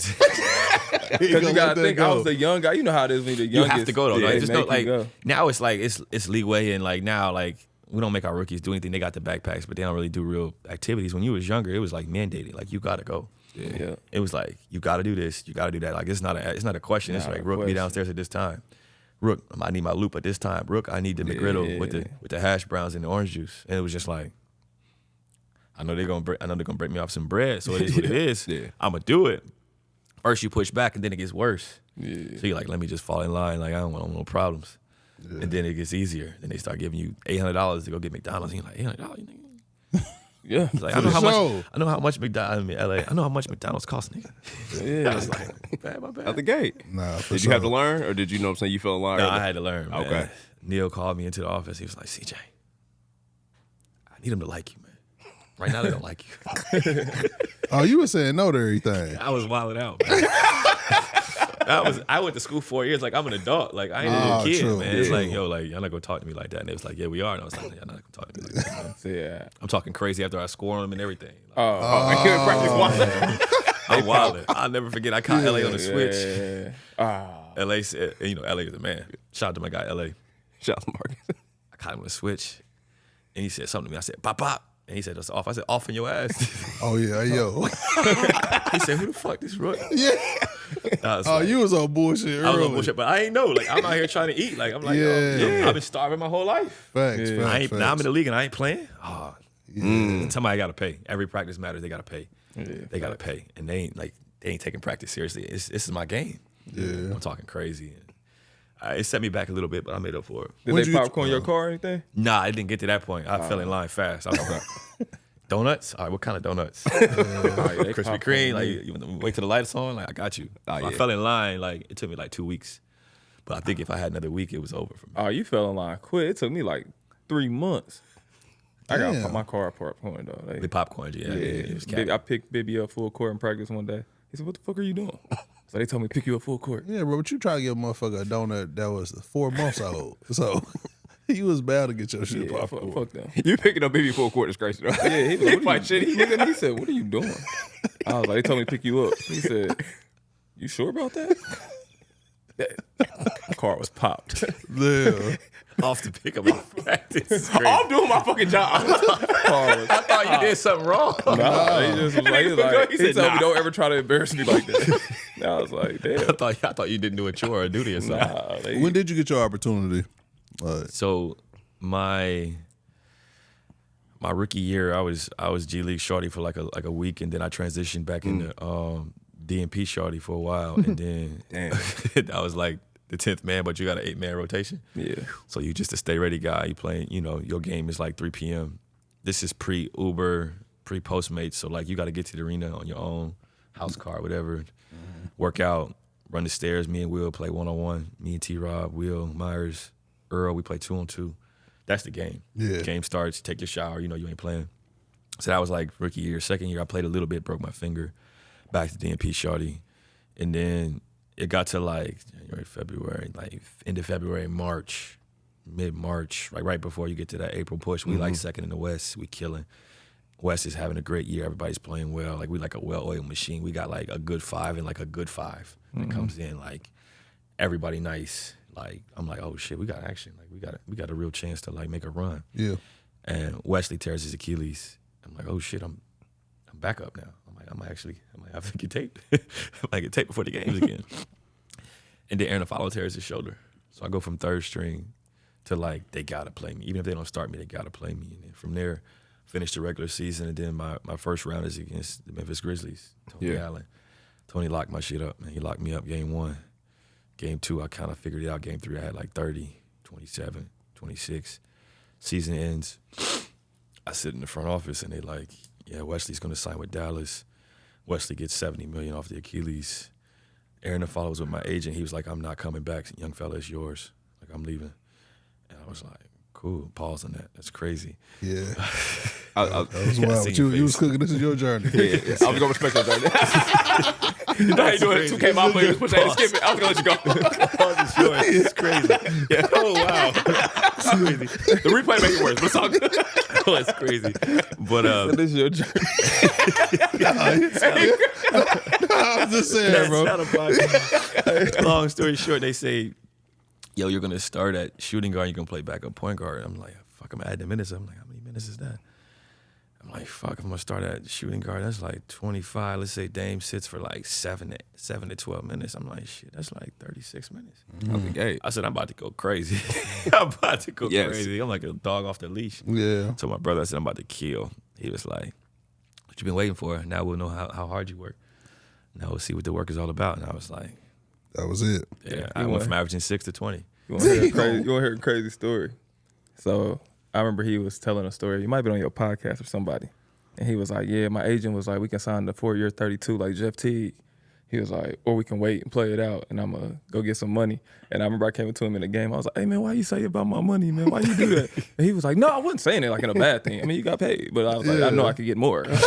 Because you gotta think, I was the young guy. You know how it is when you're the you youngest. have to go though. Yeah, Like, just make know, you like go. now it's like it's leeway and like now like we don't make our rookies do anything. They got the backpacks, but they don't really do real activities. When you was younger, it was like mandated. Like you gotta go. Yeah. It was like you gotta do this, you gotta do that. Like it's not a question. It's Not like a Rook, be question. downstairs at this time. Rook, I need my loop at this time. Rook, I need the McGriddle with the hash browns and the orange juice. And it was just like, I know they're gonna break me off some bread. So it is what it is. Yeah. I'm gonna do it. First you push back and then it gets worse. Yeah. So you're like, let me just fall in line. Like I don't want no problems. Yeah. And then it gets easier. Then they start giving you $800 to go get McDonald's. And you're like, $800, nigga. Yeah. It's like, For I know how sure. much. I know how much McDonald's in LA. I know how much McDonald's costs, nigga. Yeah. I was like, bad, my bad. Out the gate. Nah, for Did sure. you have to learn, or did you know what I'm saying? You fell in line? No, early? I had to learn. Man. Okay. Neil called me into the office. He was like, CJ, I need them to like you, man. Right now they don't like you. Oh, you were saying no to everything. I was wilding out, man. I went to school 4 years. Like I'm an adult. Like I ain't a kid, true. man. It's Yeah. like, yo, like y'all not gonna talk to me like that. And they was like, yeah, we are. And I was like, y'all not gonna talk to me like that. Man. So, yeah. I'm talking crazy after I score on them and everything. Like, Practice one. I'm wilding. I'll never forget. I caught LA on the switch. Yeah. LA said, you know, LA is the man. Shout out to my guy, LA. Shout out to Marcus. I caught him on the switch, and he said something to me. I said, pop, pop. And he said, that's off. I said, off in your ass. Oh, yeah, yo. He said, who the fuck this Rook? Yeah. I was Oh, like, you was on bullshit I was early. on bullshit, but I ain't know. Like, I'm out here trying to eat. Like, I'm like, Yeah. I've been starving my whole life. Facts, facts, I ain't, facts. now I'm in the league and I ain't playing. Oh, somebody got to pay. Every practice matters. They got to pay. They got to pay. And they ain't taking practice seriously. This is my game. Yeah. I'm talking crazy. It set me back a little bit, but I made up for it. Did When'd they you- popcorn your car or anything? Nah, I didn't get to that point. I fell in line fast. I was like, donuts? All right, what kind of donuts? Krispy Kreme? Like, you wait till the lights on? Like, I got you. Oh, I yeah. fell in line. Like, it took me like 2 weeks. But I think if I had another week, it was over for me. Oh, you fell in line quick. It took me like 3 months. I got Damn. my car popcorn though. The popcorn, yeah. It was Bibby, I picked Bibby up full court in practice one day. He said, "What the fuck are you doing?" So they told me pick you up full court. Yeah, bro, but you try to give a motherfucker a donut that was 4 months old. So you was bound to get your shit Yeah, popcorn. fuck them. You picking up baby full court is crazy, though. Yeah, he was like, Fight what are you, shit. he looked at me, he said, "What are you doing?" I was like, "They told me to pick you up." He said, "You sure about that?" That car was popped. Yeah. Off to pick up my practice. It's crazy. I'm doing my fucking job. Car was I thought you did something wrong. Nah, he just was like, He he said, told me nah. don't ever try to embarrass me like that. And I was like, damn. I thought you didn't do a chore or a duty or something. Nah, they, When did you get your opportunity? So my rookie year, I was G League shorty for like a week, and then I transitioned back into DNP shorty for a while, and then I was like the 10th man, but you got an 8-man rotation. yeah. So you just a stay ready guy. You playing, your game is like 3 p.m. This is pre-Uber, pre-Postmates, so like you got to get to the arena on your own, house car, whatever. Work out, run the stairs. Me and Will play 1-on-1. Me and T-Rob, Will, Myers, Earl, we play 2-on-2. That's the game. Yeah. Game starts, take your shower, you ain't playing. So that was like rookie year. Second year, I played a little bit, broke my finger. Back to DNP shorty. And then it got to like January, February, like end of February, March, mid-March, like right before you get to that April push. We like second in the West. We killing. West is having a great year. Everybody's playing well. Like we like a well-oiled machine. We got like a good 5 and like a good 5 that comes in. Like everybody nice. Like I'm like, oh shit, we got action. Like we got a real chance to like make a run. Yeah. And Wesley tears his Achilles. I'm like, oh shit, I'm back up now. I might have to get taped. I might get taped before the games again. And then Aaron Afalo tears his shoulder. So I go from 3rd string to like, they gotta play me. Even if they don't start me, they gotta play me. And then from there, finish the regular season. And then my first round is against the Memphis Grizzlies. Tony Allen. Tony locked my shit up, man. He locked me up game 1. Game 2, I kind of figured it out. Game 3, I had like 30, 27, 26. Season ends. I sit in the front office and they like, yeah, Wesley's going to sign with Dallas. Wesley gets $70 million off the Achilles. Aaron Afala was with my agent. He was like, I'm not coming back. Young fella, it's yours. Like, I'm leaving. And I was like, cool. Pause on that. That's crazy. Yeah. That was wild. You was cooking. This is your journey. Yeah. I was going to respect your journey. You know how you doing it? 2K my players push that and skip it. I was going to let you go. Pause is yours. It's crazy. Yeah. Oh, wow. It's crazy. The replay makes it worse, but it's all good. Oh, it's crazy. But So this is your journey. I was just saying, bro. Not a podcast. Long story short, they say, yo, you're going to start at shooting guard. You're going to play backup point guard. I'm like, fuck, I'm adding minutes. I'm like, how many minutes is that? I'm like, fuck, if I'm going to start at shooting guard, that's like 25. Let's say Dame sits for like 7 to 12 minutes. I'm like, shit, that's like 36 minutes. I said, I'm about to go crazy. I'm about to go crazy. I'm like a dog off the leash. Yeah. So my brother, I said, I'm about to kill. He was like, what you been waiting for? Now we'll know how hard you work. Now we'll see what the work is all about. And I was like, that was it. yeah, I went from averaging 6 to 20. You want to hear a crazy story? So I remember he was telling a story. You might be on your podcast or somebody. And he was like, yeah, my agent was like, we can sign the 4-year 32 like Jeff Teague. He was like, or we can wait and play it out and I'm going to go get some money. And I remember I came to him in the game. I was like, hey, man, why you say about my money, man? Why you do that? And he was like, no, I wasn't saying it like in a bad thing. I mean, you got paid. But I was like, I know I could get more. That's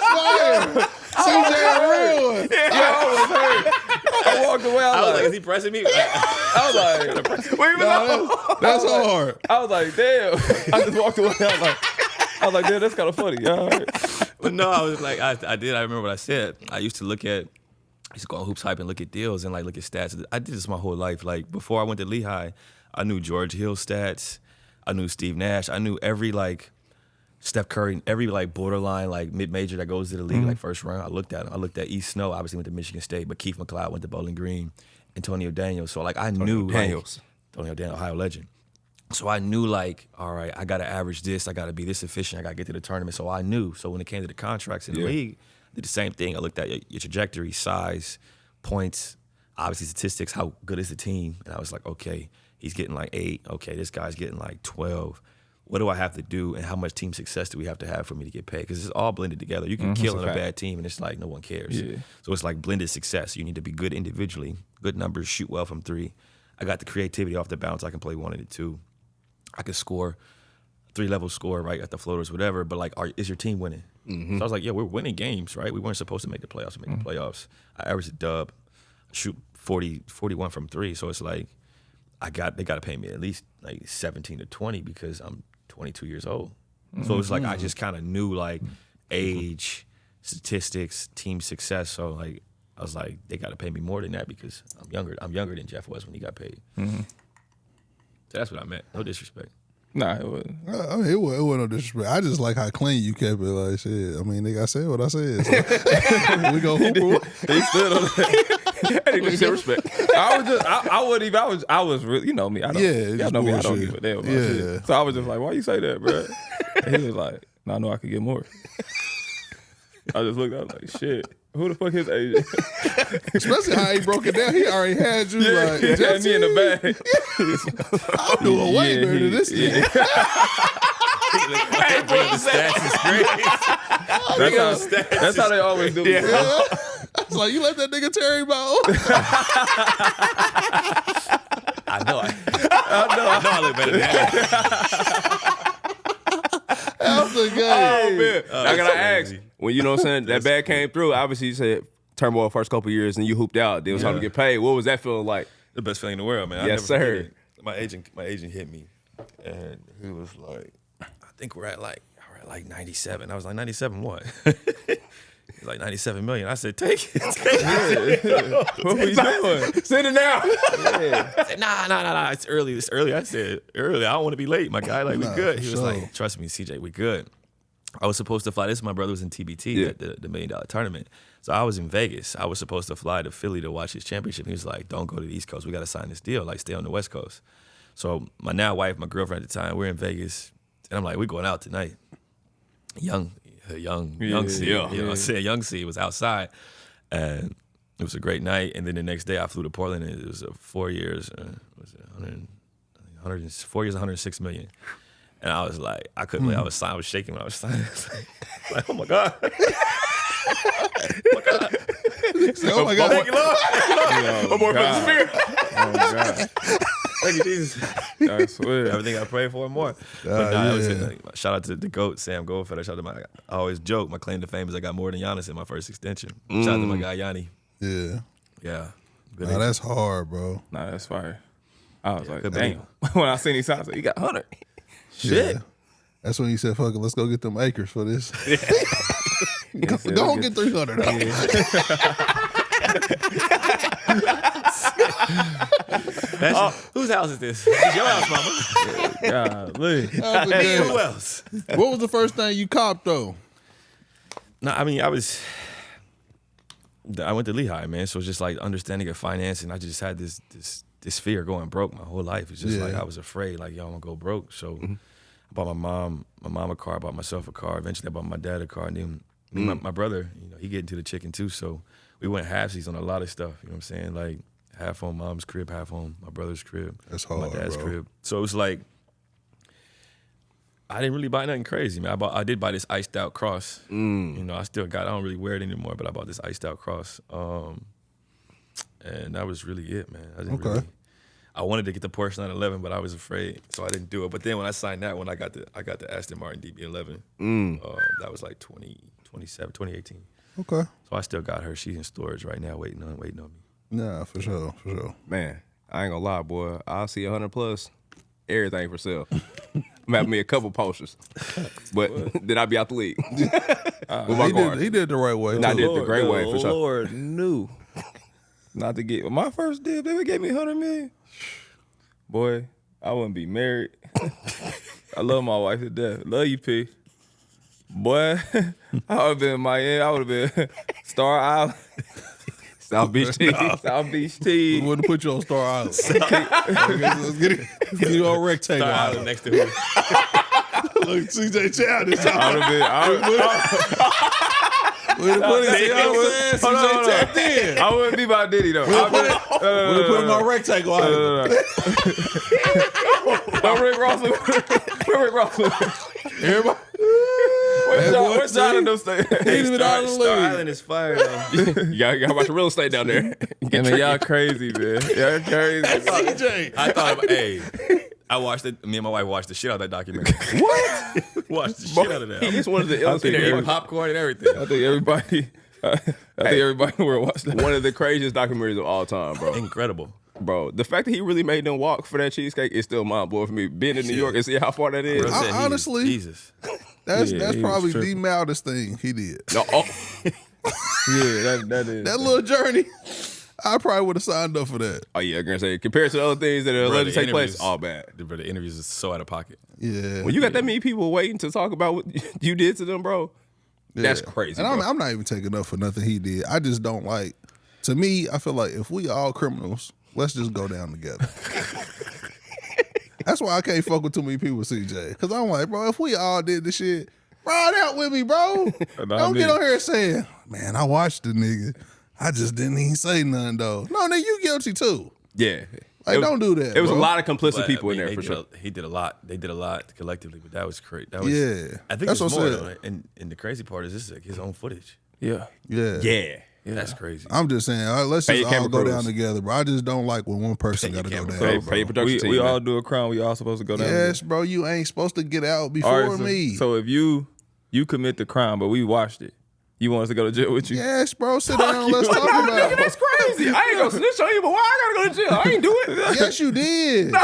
fire. CJ real. I was hurt. I walked away. I was like, is he pressing me? I was like, That's hard. I was like, damn. I just walked away. I was like, damn, that's kind of funny. All right. But no, I was like, I did. I remember what I said. I used to go on Hoops Hype and look at deals and like look at stats. I did this my whole life. Like before I went to Lehigh, I knew George Hill stats. I knew Steve Nash. I knew every like Steph Curry, every like borderline like mid-major that goes to the league like first round. I looked at him. I looked at East Snow. Obviously went to Michigan State, but Keith McLeod went to Bowling Green. Antonio Daniels. So like I knew Antonio Daniels, Ohio legend. So I knew like, all right, I got to average this. I got to be this efficient. I got to get to the tournament. So I knew. So when it came to the contracts in the league, I did the same thing. I looked at your trajectory, size, points, obviously statistics, how good is the team? And I was like, okay, he's getting like 8. Okay, this guy's getting like 12. What do I have to do and how much team success do we have to have for me to get paid? Because it's all blended together. You can kill in a bad team and it's like no one cares. Yeah. So it's like blended success. You need to be good individually, good numbers, shoot well from 3. I got the creativity off the bounce. I can play 1 and 2. I could score 3-level score, right, at the floaters, whatever, but like, is your team winning? So I was like, yeah, we're winning games, right? We weren't supposed to make the playoffs. We made the playoffs. I averaged a dub, shoot 41 from 3. So it's like, they got to pay me at least like 17 to 20 because I'm 22 years old. So it's like, I just kind of knew like age, statistics, team success. So like, I was like, they got to pay me more than that because I'm younger than Jeff was when he got paid. So that's what I meant. No disrespect. Nah, it wasn't. I mean, it wasn't no disrespect. I just like how clean you kept it. Like shit. I mean, nigga, I said what I said. So we go hooper. He stood on that. I didn't disrespect. I was really, you know me. I don't, y'all know me. I don't give a damn about shit. So I was just like, why you say that, bro? And he was like, no, I know I could get more. I just looked out like, shit. Who the fuck his agent? Especially how he broke it down. He already had you like, he had me in the bag. I'm doing way better than this nigga. That's how they always do it. Yeah. I was like, you let that nigga Terry Ball. I know I look better than that. That's the game. Oh, man. I gotta ask. When you know what I'm saying, that bag came through, obviously you said turmoil first couple years and you hooped out. Then it was time to get paid. What was that feeling like? The best feeling in the world, man. Yes, sir. My agent hit me and he was like, I think we're at like 97. I was like, 97 what? He's like, 97 million. I said, take it. What were you doing? Send it now. I said, nah. It's early. I said, early. I don't want to be late, my guy. Like, we good. He was like, trust me, CJ, we good. I was supposed to fly. My brother was in TBT at the $1 million tournament. So I was in Vegas. I was supposed to fly to Philly to watch his championship. He was like, don't go to the East Coast. We got to sign this deal. Like, stay on the West Coast. So my now wife, my girlfriend at the time, we're in Vegas. And I'm like, we're going out tonight. Young C. You know what I'm saying? Young C was outside. And it was a great night. And then the next day I flew to Portland. And it was 4 years, 4 years, $106 million. And I was like, I couldn't believe I was shaking when I was signing. Like, oh my God. Oh my God. Oh my God. Thank you, Lord. My boy for the spirit. Oh God. Thank you, Jesus. I swear. Everything I prayed for and more. But nah, it was shout out to the GOAT, Sam Goldfeder. Shout out to I always joke, my claim to fame is I got more than Giannis in my first extension. Shout out to my guy, Yanni. Yeah. Yeah. Nah, that's hard, bro. Nah, that's fire. I was like, good damn. When I seen these signs, I was like, you got 100. Shit. Yeah. That's when he said, fuck it, let's go get them acres for this. said, Don't get 300 Whose house is this? It's your house, mama. Golly. Hey, who else? What was the first thing you copped, though? No, I mean, I went to Lehigh, man. So it's just like understanding of financing. I just had this fear going broke my whole life. It's just like I was afraid, like, yo, I'm gonna go broke. So I bought my mom a car, I bought myself a car. Eventually I bought my dad a car. And then my brother, he get into the chicken too. So we went halfsies on a lot of stuff. You know what I'm saying? Like half on mom's crib, half on my brother's crib. That's hard, my dad's bro. crib. So it was like, I didn't really buy nothing crazy, man. I did buy this iced out cross. You know, I don't really wear it anymore, but I bought this iced out cross. And that was really it, man. I wanted to get the Porsche 911, but I was afraid, so I didn't do it. But then when I signed that one, I got the Aston Martin DB11. That was like 2018. Okay. So I still got her. She's in storage right now, waiting on me. Nah, for sure. Man, I ain't gonna lie, boy. I'll see 100 plus. Everything for sale. I'm having me a couple posters, but then I'll be out the league with my card. He did the right way. I too. did the great way for sure. Lord knew not to get my first deal. They gave me 100 million. Boy, I wouldn't be married. I love my wife to death. Love you, P. Boy, I would have been in Miami. I would have been Star Island. South Beach Tea. South Beach We Tea. wouldn't put you on Star Island. Let's get you on Rectangle Star Island. Island next to her. Look, CJ Childish. I would have been. CJ tapped in. I wouldn't be by Diddy though. We'll put him on Rectangle Island. Rick Ross. Rick Ross. Everybody. Where's John in those things? He's been out of the Star league. Island is fire, though. You got a bunch of real estate down there. I mean, y'all crazy, man. Y'all crazy. CJ. I thought, I watched it. Me and my wife watched the shit out of that documentary. What? Watched the shit out of that. He's one of the illest They're eating people. popcorn and everything. I think everybody in the world watched that. One of the craziest documentaries of all time, bro. Incredible. Bro, the fact that he really made them walk for that cheesecake is still mind blowing for me. Being in New York and see how far that is. Bro said honestly- Jesus. That's Yeah, he probably was the tripping. mildest thing he did. No, Yeah, that is. That little journey, I probably would have signed up for that. oh yeah, I'm gonna say compared to the other things that are Bro, alleged to the take place, interviews- all bad. The interviews is so out of pocket. Yeah. When you got that many people waiting to talk about what you did to them, bro, that's crazy. And bro. I'm not even taking up for nothing he did. I just don't like. To me, I feel like if we all criminals, let's just go down together. That's why I can't fuck with too many people, CJ. Because I'm like, bro, if we all did this shit, ride out with me, bro. Don't get on here saying, man, I watched the nigga. I just didn't even say nothing, though. No, nigga, you guilty too. yeah. Like, It was- don't do that. It was a bro. lot of complicit But, people I in mean, there for sure. He did a lot. They did a lot collectively, but that was crazy. That was, Yeah. I think That's there's what more I'm though. saying. And the crazy part is this is like his own footage. Yeah. Yeah. Yeah. That's crazy. I'm just saying, all right, let's Pay just your all camera go crews. down together, bro. I just don't like when one person got to go camera down. crews. Pay your production team. We man. all do a crime. We all supposed to go down. Yes, bro, you ain't supposed to get out before All right, me. So if you commit the crime, but we watched it, you want us to go to jail with you? Yes, bro, sit down. Let's talk about it. That's crazy. I ain't gonna snitch on you, but why I gotta go to jail? I ain't do it. Yes, you did.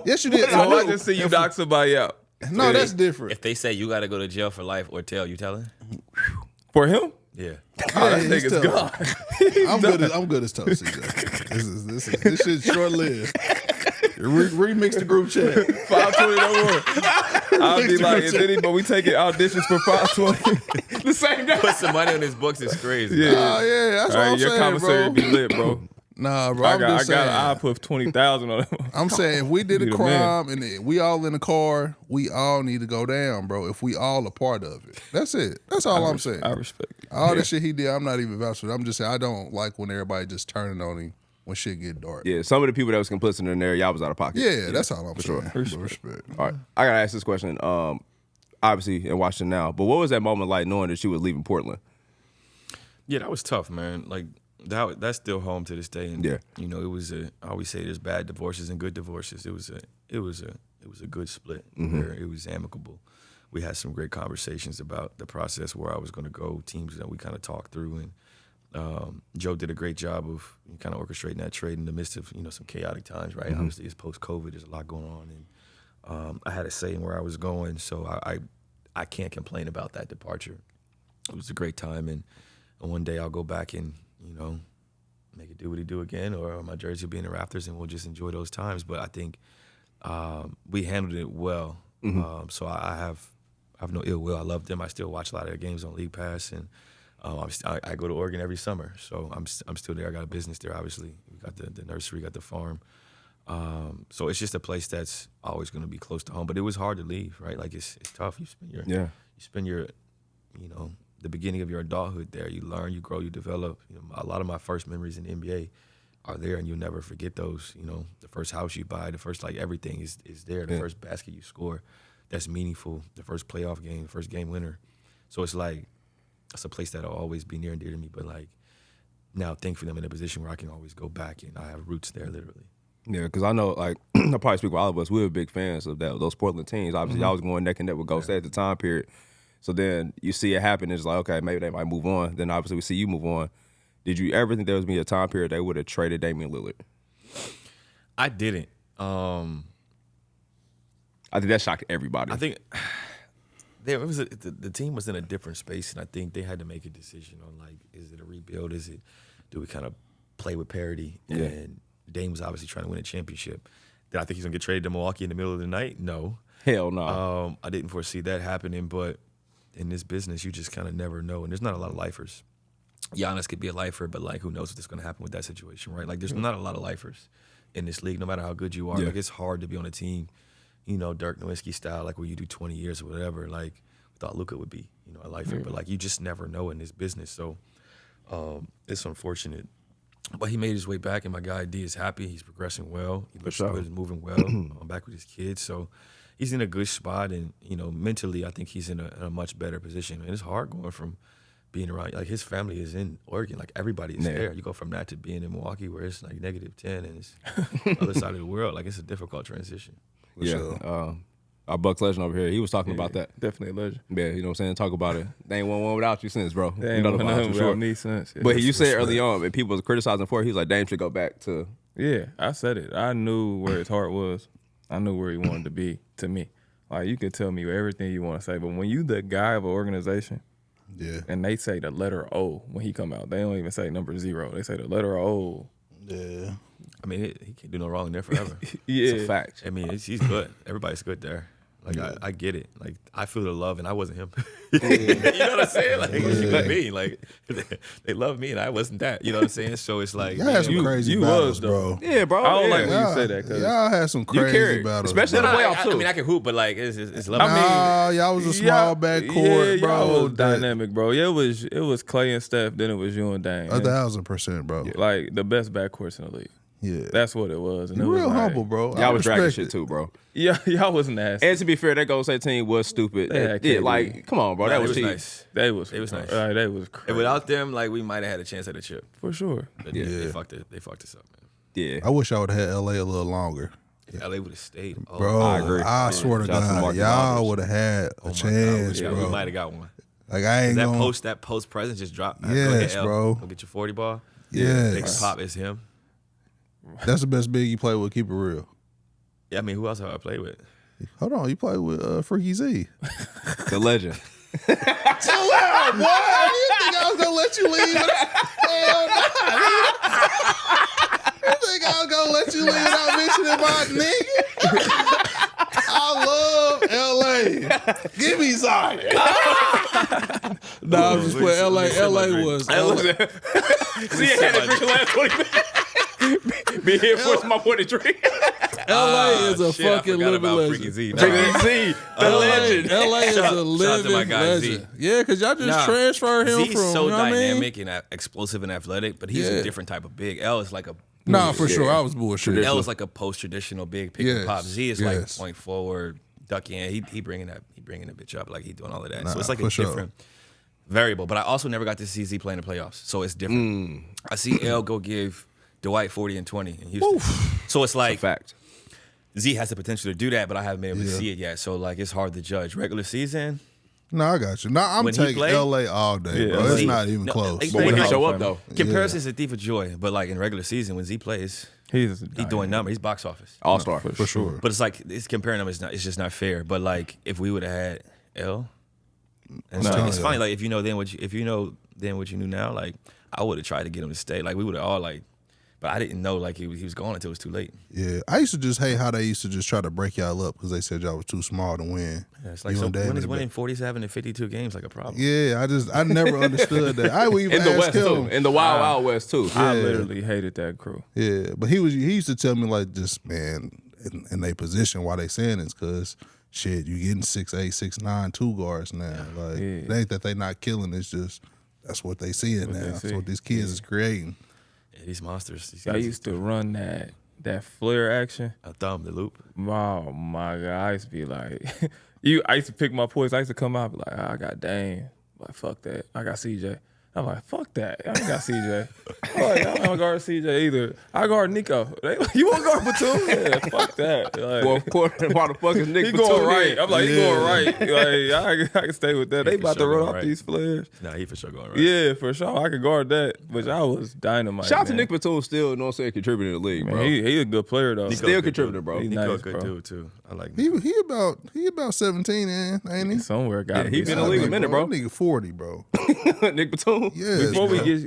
Yes, you did. So I just see you knock somebody out. No, that's different. If they say you got to go to jail for life or tell, you telling? For him? Yeah. Oh, that he's nigga's tough. gone. I'm good as toast, CJ. This shit's short lived. Remix the group chat. 520 no more. I'll be like, but we taking auditions for 520 the same day. Put some money on his books is crazy. Yeah. Oh yeah, that's All what right, I'm your saying, commissary bro. be lit, bro. Nah, bro. I put 20,000 on it. I'm saying if we did a Need a crime and we all in the car, we all need to go down, bro. If we all a part of it, that's it. That's all I'm saying. I respect it. All the shit he did, I'm not even vouching for it. I'm just saying I don't like when everybody just turning on him when shit get dark. Yeah, some of the people that was complicit in there, y'all was out of pocket. Yeah, that's all I'm saying. Sure. Respect. All right, I gotta ask this question. Obviously in Washington now, but what was that moment like knowing that you was leaving Portland? Yeah, that was tough, man. Like that's still home to this day. And Yeah. you know, it was I always say there's bad divorces and good divorces. It was a good split where it was amicable. We had some great conversations about the process where I was going to go, teams that we kind of talked through, and Joe did a great job of kind of orchestrating that trade in the midst of some chaotic times, right? Obviously, it's post-COVID, there's a lot going on, and I had a say in where I was going, so I can't complain about that departure. It was a great time, and one day I'll go back and make it do what he do again, or my jersey will be in the rafters, and we'll just enjoy those times. But I think we handled it well, so I have no ill will. I love them. I still watch a lot of their games on League Pass, and I go to Oregon every summer, so I'm still there. I got a business there, obviously. We got the nursery, got the farm. So it's just a place that's always going to be close to home. But it was hard to leave, right? Like it's tough. You spend your the beginning of your adulthood there. You learn, you grow, you develop. A lot of my first memories in the NBA are there, and you'll never forget those. The first house you buy, the first everything is there. The first basket you score, that's meaningful. The first playoff game, the first game winner. So it's it's a place that'll always be near and dear to me. But now, thankfully, I'm in a position where I can always go back, and I have roots there, literally. Yeah, because I know, I probably speak for all of us. We were big fans of those Portland teams. Obviously, y'all was going neck and neck with Golden State at the time period. So then you see it happen, and it's like, okay, maybe they might move on. Then obviously we see you move on. Did you ever think there was going to be a time period they would have traded Damian Lillard? I didn't. I think that shocked everybody. I think the team was in a different space, and I think they had to make a decision on is it a rebuild? Do we kind of play with parity? Yeah. And Dame was obviously trying to win a championship. Did I think he's gonna get traded to Milwaukee in the middle of the night? No. Hell no. I didn't foresee that happening, but in this business, you just kind of never know, and there's not a lot of lifers. Giannis could be a lifer, but who knows what's going to happen with that situation, right? There's not a lot of lifers in this league, no matter how good you are. Yeah. It's hard to be on a team, Dirk Nowitzki style, where you do 20 years or whatever. We thought Luka would be, a lifer, but you just never know in this business. So it's unfortunate. But he made his way back, and my guy D is happy. He's progressing well. He looks good, he's moving well. I'm back with his kids, so he's in a good spot. And mentally, I think he's in a much better position. And it's hard going from being around. His family is in Oregon. Everybody is there. You go from that to being in Milwaukee, where it's -10, and it's the other side of the world. It's a difficult transition. Yeah. Our Bucks legend over here, he was talking about that. Definitely a legend. Yeah, you know what I'm saying? Talk about it. They ain't won one without you since, bro. They ain't won nothing without me since. Yeah. But you said early on, and people was criticizing for it, he was like, Dame should go back to. Yeah, I said it. I knew where his heart was. I knew where he wanted to be, to me. You can tell me everything you want to say, but when you the guy of an organization, and they say the letter O when he come out, they don't even say number 0. They say the letter O. Yeah. I mean, he can't do no wrong there forever. Yeah. It's a fact. I mean, he's good. Everybody's good there. I get it. I feel the love, and I wasn't him. You know what I'm saying? What you mean? They love me, and I wasn't that. You know what I'm saying? So it's y'all had some crazy battles, bro. Yeah, bro. I don't like when you say that. Cause y'all had some crazy battles, especially in the playoffs, too. I mean, I can hoop, but it's love. Y'all was a small backcourt, bro. Y'all was dynamic, bro. Yeah, it was Clay and Steph, then it was you and Dame. 1,000%, bro. The best backcourts in the league. Yeah, that's what it was. And you real humble, bro. Y'all was dragging shit too, bro. Yeah, y'all was nasty. And to be fair, that Golden State team was stupid. Come on, bro. That was nice. It was nice. They was crazy. And without them, we might have had a chance at a chip for sure. But they fucked us up, man. Yeah, I wish I would have had LA a little longer. If LA would have stayed, bro. I agree. I swear to God, y'all would have had a chance, bro. We might have got one. I ain't that post presence just dropped. Yes, bro. Go get your 40 ball. Yes. Big pop is him. That's the best big you play with. Keep it real. Yeah, I mean, who else have I played with? Hold on, you played with Freaky Z, the legend. Chill out, boy. You think I was gonna let you leave? Hell no. You think I was gonna let you leave without mentioning my nigga? I love LA. Give me Zion. I'm just playing. LA was. See, I had to drink the last 20 minutes. Be here for my point of drink. LA is a fucking living legend. Freaky Z, the legend. LA is a living legend. Yeah, because y'all just transfer him Z's from. so dynamic and explosive and athletic, but he's a different type of big. L is like a Nah, for sure. I was bullshit. L is like a post-traditional big pick and pop. Z is like yes. point forward, duck in. He bringing the bitch up, like he doing all of that. Nah, so it's like a different variable. But I also never got to see Z play in the playoffs, so it's different. I see L go give Dwight 40 and 20 in Houston. So it's like fact. Z has the potential to do that, but I haven't been able to see it yet. So like it's hard to judge. Regular season. No, I got you. No, I'm taking LA all day, bro. It's not even close. But when he show up though, comparison's a thief of joy. But like in regular season, when Z plays, he's doing numbers. He's box office. all-star. For sure. But it's like it's comparing them. It's just not fair. But like if we would have had L, and it's funny. Like if you know then what you knew now, like I would have tried to get him to stay. Like we would have all like. But I didn't know like he was gone until it was too late. Yeah, I used to just hate how they used to just try to break y'all up because they said y'all was too small to win. Yeah, it's like so when is winning 47 to 52 games like a problem? Yeah, I never understood that. I would even In the ask West him. too. In the Wild West too. I literally hated that crew. Yeah, but he used to tell me like just man in their position why they saying it's because shit you getting 6'8", 6'9", 2 guards now. Like it ain't that they not killing. It's just that's what they seeing now. That's what these kids is creating. Yeah, these monsters. I used to run that flare action. A thumb, the loop. Oh my God, I used to be like, I used to pick my points. I used to come out and be like, I got Dame. Like fuck that. I got CJ. I'm like, fuck that. I ain't got CJ. I'm like, I don't guard CJ either. I guard Nico. They like, you want to guard Batum? Yeah, fuck that. Like, Fourth quarter, why the fuck is Nick he Batum going right. in? I'm like, he going right. Like, I can stay with that. They about to run off these flares. Nah, he for sure going right. Yeah, for sure. I could guard that. But I was dynamite. Shout out to Nick Batum still, you know what I'm saying, contributing to the league, Man, bro. he a good player though. Still contributing, bro. He's Nico nice, good bro. dude too. I like He Nico. he about 17, ain't he? Somewhere got he been in the league a minute, bro. That nigga 40, bro. Nick Batum. Yeah.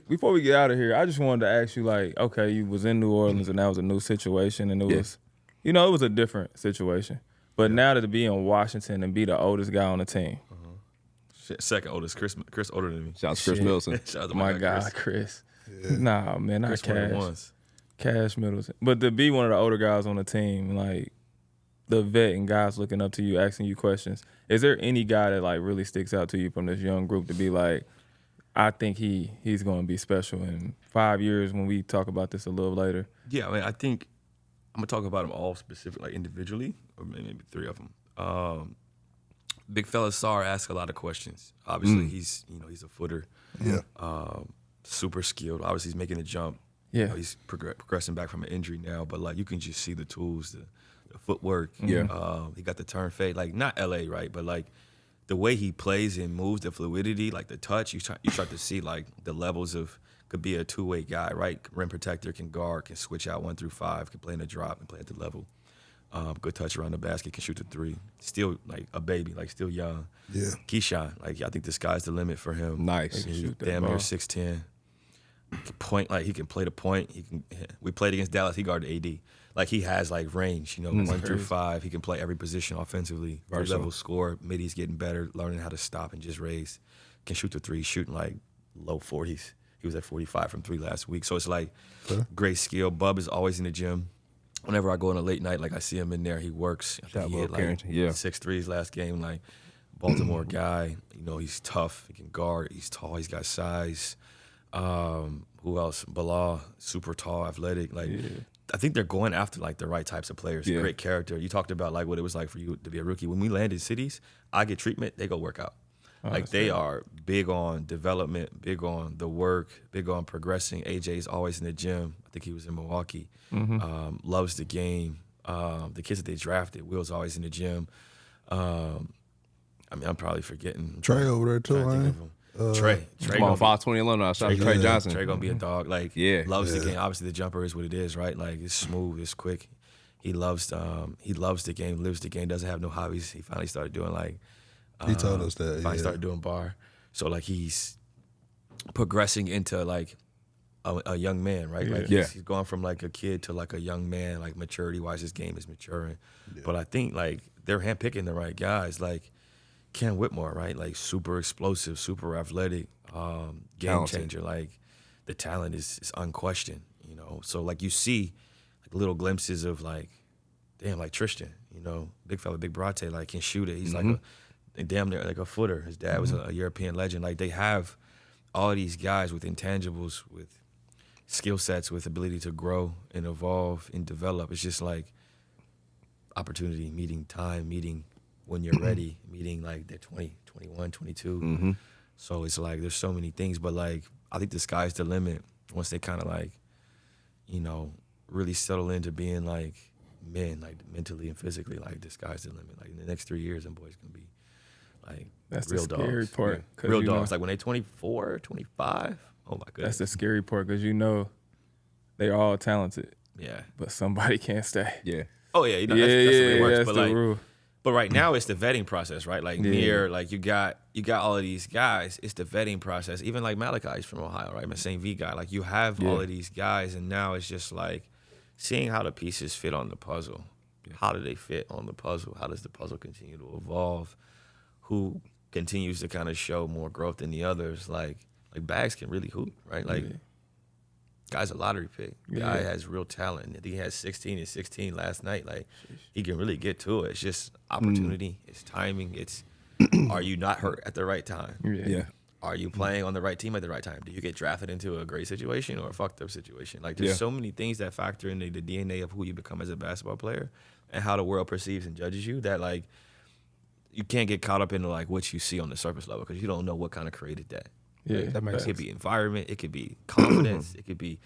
Before we get out of here, I just wanted to ask you, like, okay, you was in New Orleans and that was a new situation, and it was, it was a different situation. But now to be in Washington and be the oldest guy on the team, Shit, second oldest, Chris older than me. Shout out to Chris Middleton. Shout out to my guy Chris. Nah, man, not Chris Cash. Cash Middleton, but to be one of the older guys on the team, like the vet and guys looking up to you, asking you questions. Is there any guy that like really sticks out to you from this young group to be like, I think he's going to be special in 5 years when we talk about this a little later? Yeah, I mean, I think I'm gonna talk about them all specific, like individually, or maybe three of them. Big fella Sarr asks a lot of questions. Obviously, he's a footer. Yeah. Super skilled. Obviously, he's making a jump. Yeah. He's progressing back from an injury now, but like you can just see the tools, the footwork. Yeah. He got the turn fade, like not LA, right, but like the way he plays and moves, the fluidity, like the touch. You start to see like the levels of could be a two-way guy, right? Rim protector, can guard, can switch out 1 through 5, can play in the drop and play at the level. Good touch around the basket, can shoot the 3. Still like a baby, like still young. Yeah. Keyshawn, like I think the sky's the limit for him. Nice. He's shoot that damn near ball. 6'10". Point, like he can play the point. We played against Dallas. He guarded AD. Like he has like range. 1 through 5. He can play every position offensively. Very level score. Mid, he's getting better, learning how to stop and just raise. Can shoot the 3. Shooting like low 40s. He was at 45 from 3 last week. So it's like great skill. Bub is always in the gym. Whenever I go on a late night, like I see him in there, he works. I think he hit like 6 threes last game. Like Baltimore guy. He's tough. He can guard. He's tall. He's got size. Who else? Bilal, super tall, athletic. Like I think they're going after like the right types of players. Yeah. Great character. You talked about like what it was like for you to be a rookie. When we landed cities, I get treatment. They go work out. Like they are big on development, big on the work, big on progressing. AJ's always in the gym. I think he was in Milwaukee. Loves the game. The kids that they drafted, Will's always in the gym. I mean, I'm probably forgetting. Trey over there too, Trying to think ain't of him. Trey Come on, 520 alumni. Shout out to Trey Johnson. Trey gonna be a dog. Like loves the game. Obviously, the jumper is what it is, right? Like it's smooth, it's quick. He loves the game, lives the game. Doesn't have no hobbies. He finally started doing like. He told us that. Finally started doing bar. So like he's progressing into like a young man, right? Like he's going from like a kid to like a young man. Like maturity wise, his game is maturing. But I think like they're handpicking the right guys. Like Ken Whitmore, right? Like super explosive, super athletic, game Talented. changer. Like the talent is unquestioned, So like you see like little glimpses of like, damn, like Tristan, big fella, big Brate, like can shoot it. He's like a damn near like a footer. His dad was a European legend. Like they have all these guys with intangibles, with skill sets with ability to grow and evolve and develop. It's just like opportunity, meeting time, meeting when you're ready, meeting like they're 20, 21, 22. Mm-hmm. So it's like there's so many things, but like I think the sky's the limit once they kind of like, you know, really settle into being like men, like mentally and physically, like the sky's the limit. Like in the next 3 years, them boys gonna be like That's real the scary dogs. part. Yeah. Real dogs. Like when they 24, 25, oh my goodness. That's the scary part because you know they're all talented, Yeah. but somebody can't stay. Yeah. Oh yeah, you know, that's the way it works. that's But the like, rule. but right now it's the vetting process, right? Like near, like you got all of these guys. It's the vetting process. Even like Malachi's from Ohio, right? My same V guy. Like you have all of these guys, and now it's just like seeing how the pieces fit on the puzzle. How do they fit on the puzzle? How does the puzzle continue to evolve? Who continues to kind of show more growth than the others? Like Bags can really hoop, right? Like guy's a lottery pick. Guy has real talent. He had 16 and 16 last night. Like he can really get to it. It's just opportunity. It's timing. It's are you not hurt at the right time? Yeah. Are you playing on the right team at the right time? Do you get drafted into a great situation or a fucked up situation? Like there's so many things that factor into the DNA of who you become as a basketball player and how the world perceives and judges you that like you can't get caught up into like what you see on the surface level because you don't know what kind of created that. Yeah, That makes It could be environment. It could be confidence. It could be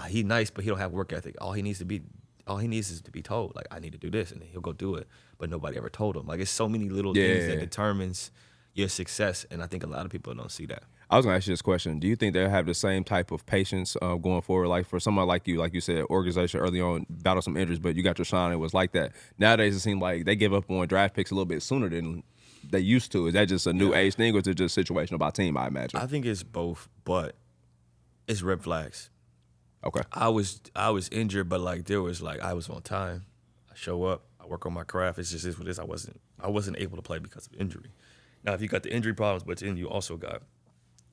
he's nice, but he don't have work ethic. All he needs is to be told, like, I need to do this, and then he'll go do it. But nobody ever told him. Like, it's so many little things that determines your success, and I think a lot of people don't see that. I was gonna ask you this question. Do you think they'll have the same type of patience going forward? Like for someone like you said, organization early on, battled some injuries, but you got your shine. It was like that. Nowadays, it seems like they give up on draft picks a little bit sooner than they used to. Is that just a new age thing, or is it just situational by team, I imagine? I think it's both, but it's red flags. Okay. I was injured, but like there was like I was on time. I show up. I work on my craft. It's just what it is. I wasn't able to play because of injury. Now, if you got the injury problems, but then you also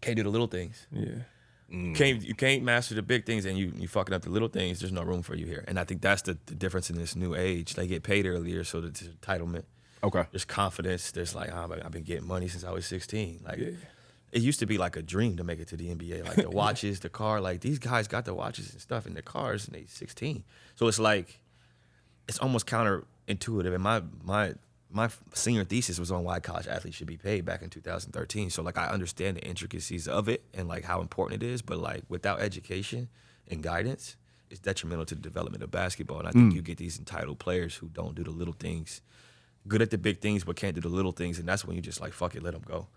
can't do the little things. Yeah. You can't master the big things, and you fucking up the little things. There's no room for you here, and I think that's the difference in this new age. They get paid earlier, so there's entitlement. Okay. There's confidence. There's like I've been getting money since I was 16. Like it used to be like a dream to make it to the NBA. Like the watches, the car. Like these guys got the watches and stuff in their cars, and they 16. So it's like it's almost counterintuitive. And my senior thesis was on why college athletes should be paid back in 2013. So like I understand the intricacies of it and like how important it is, but like without education and guidance, it's detrimental to the development of basketball. And I think you get these entitled players who don't do the little things, good at the big things but can't do the little things, and that's when you just like fuck it, let them go.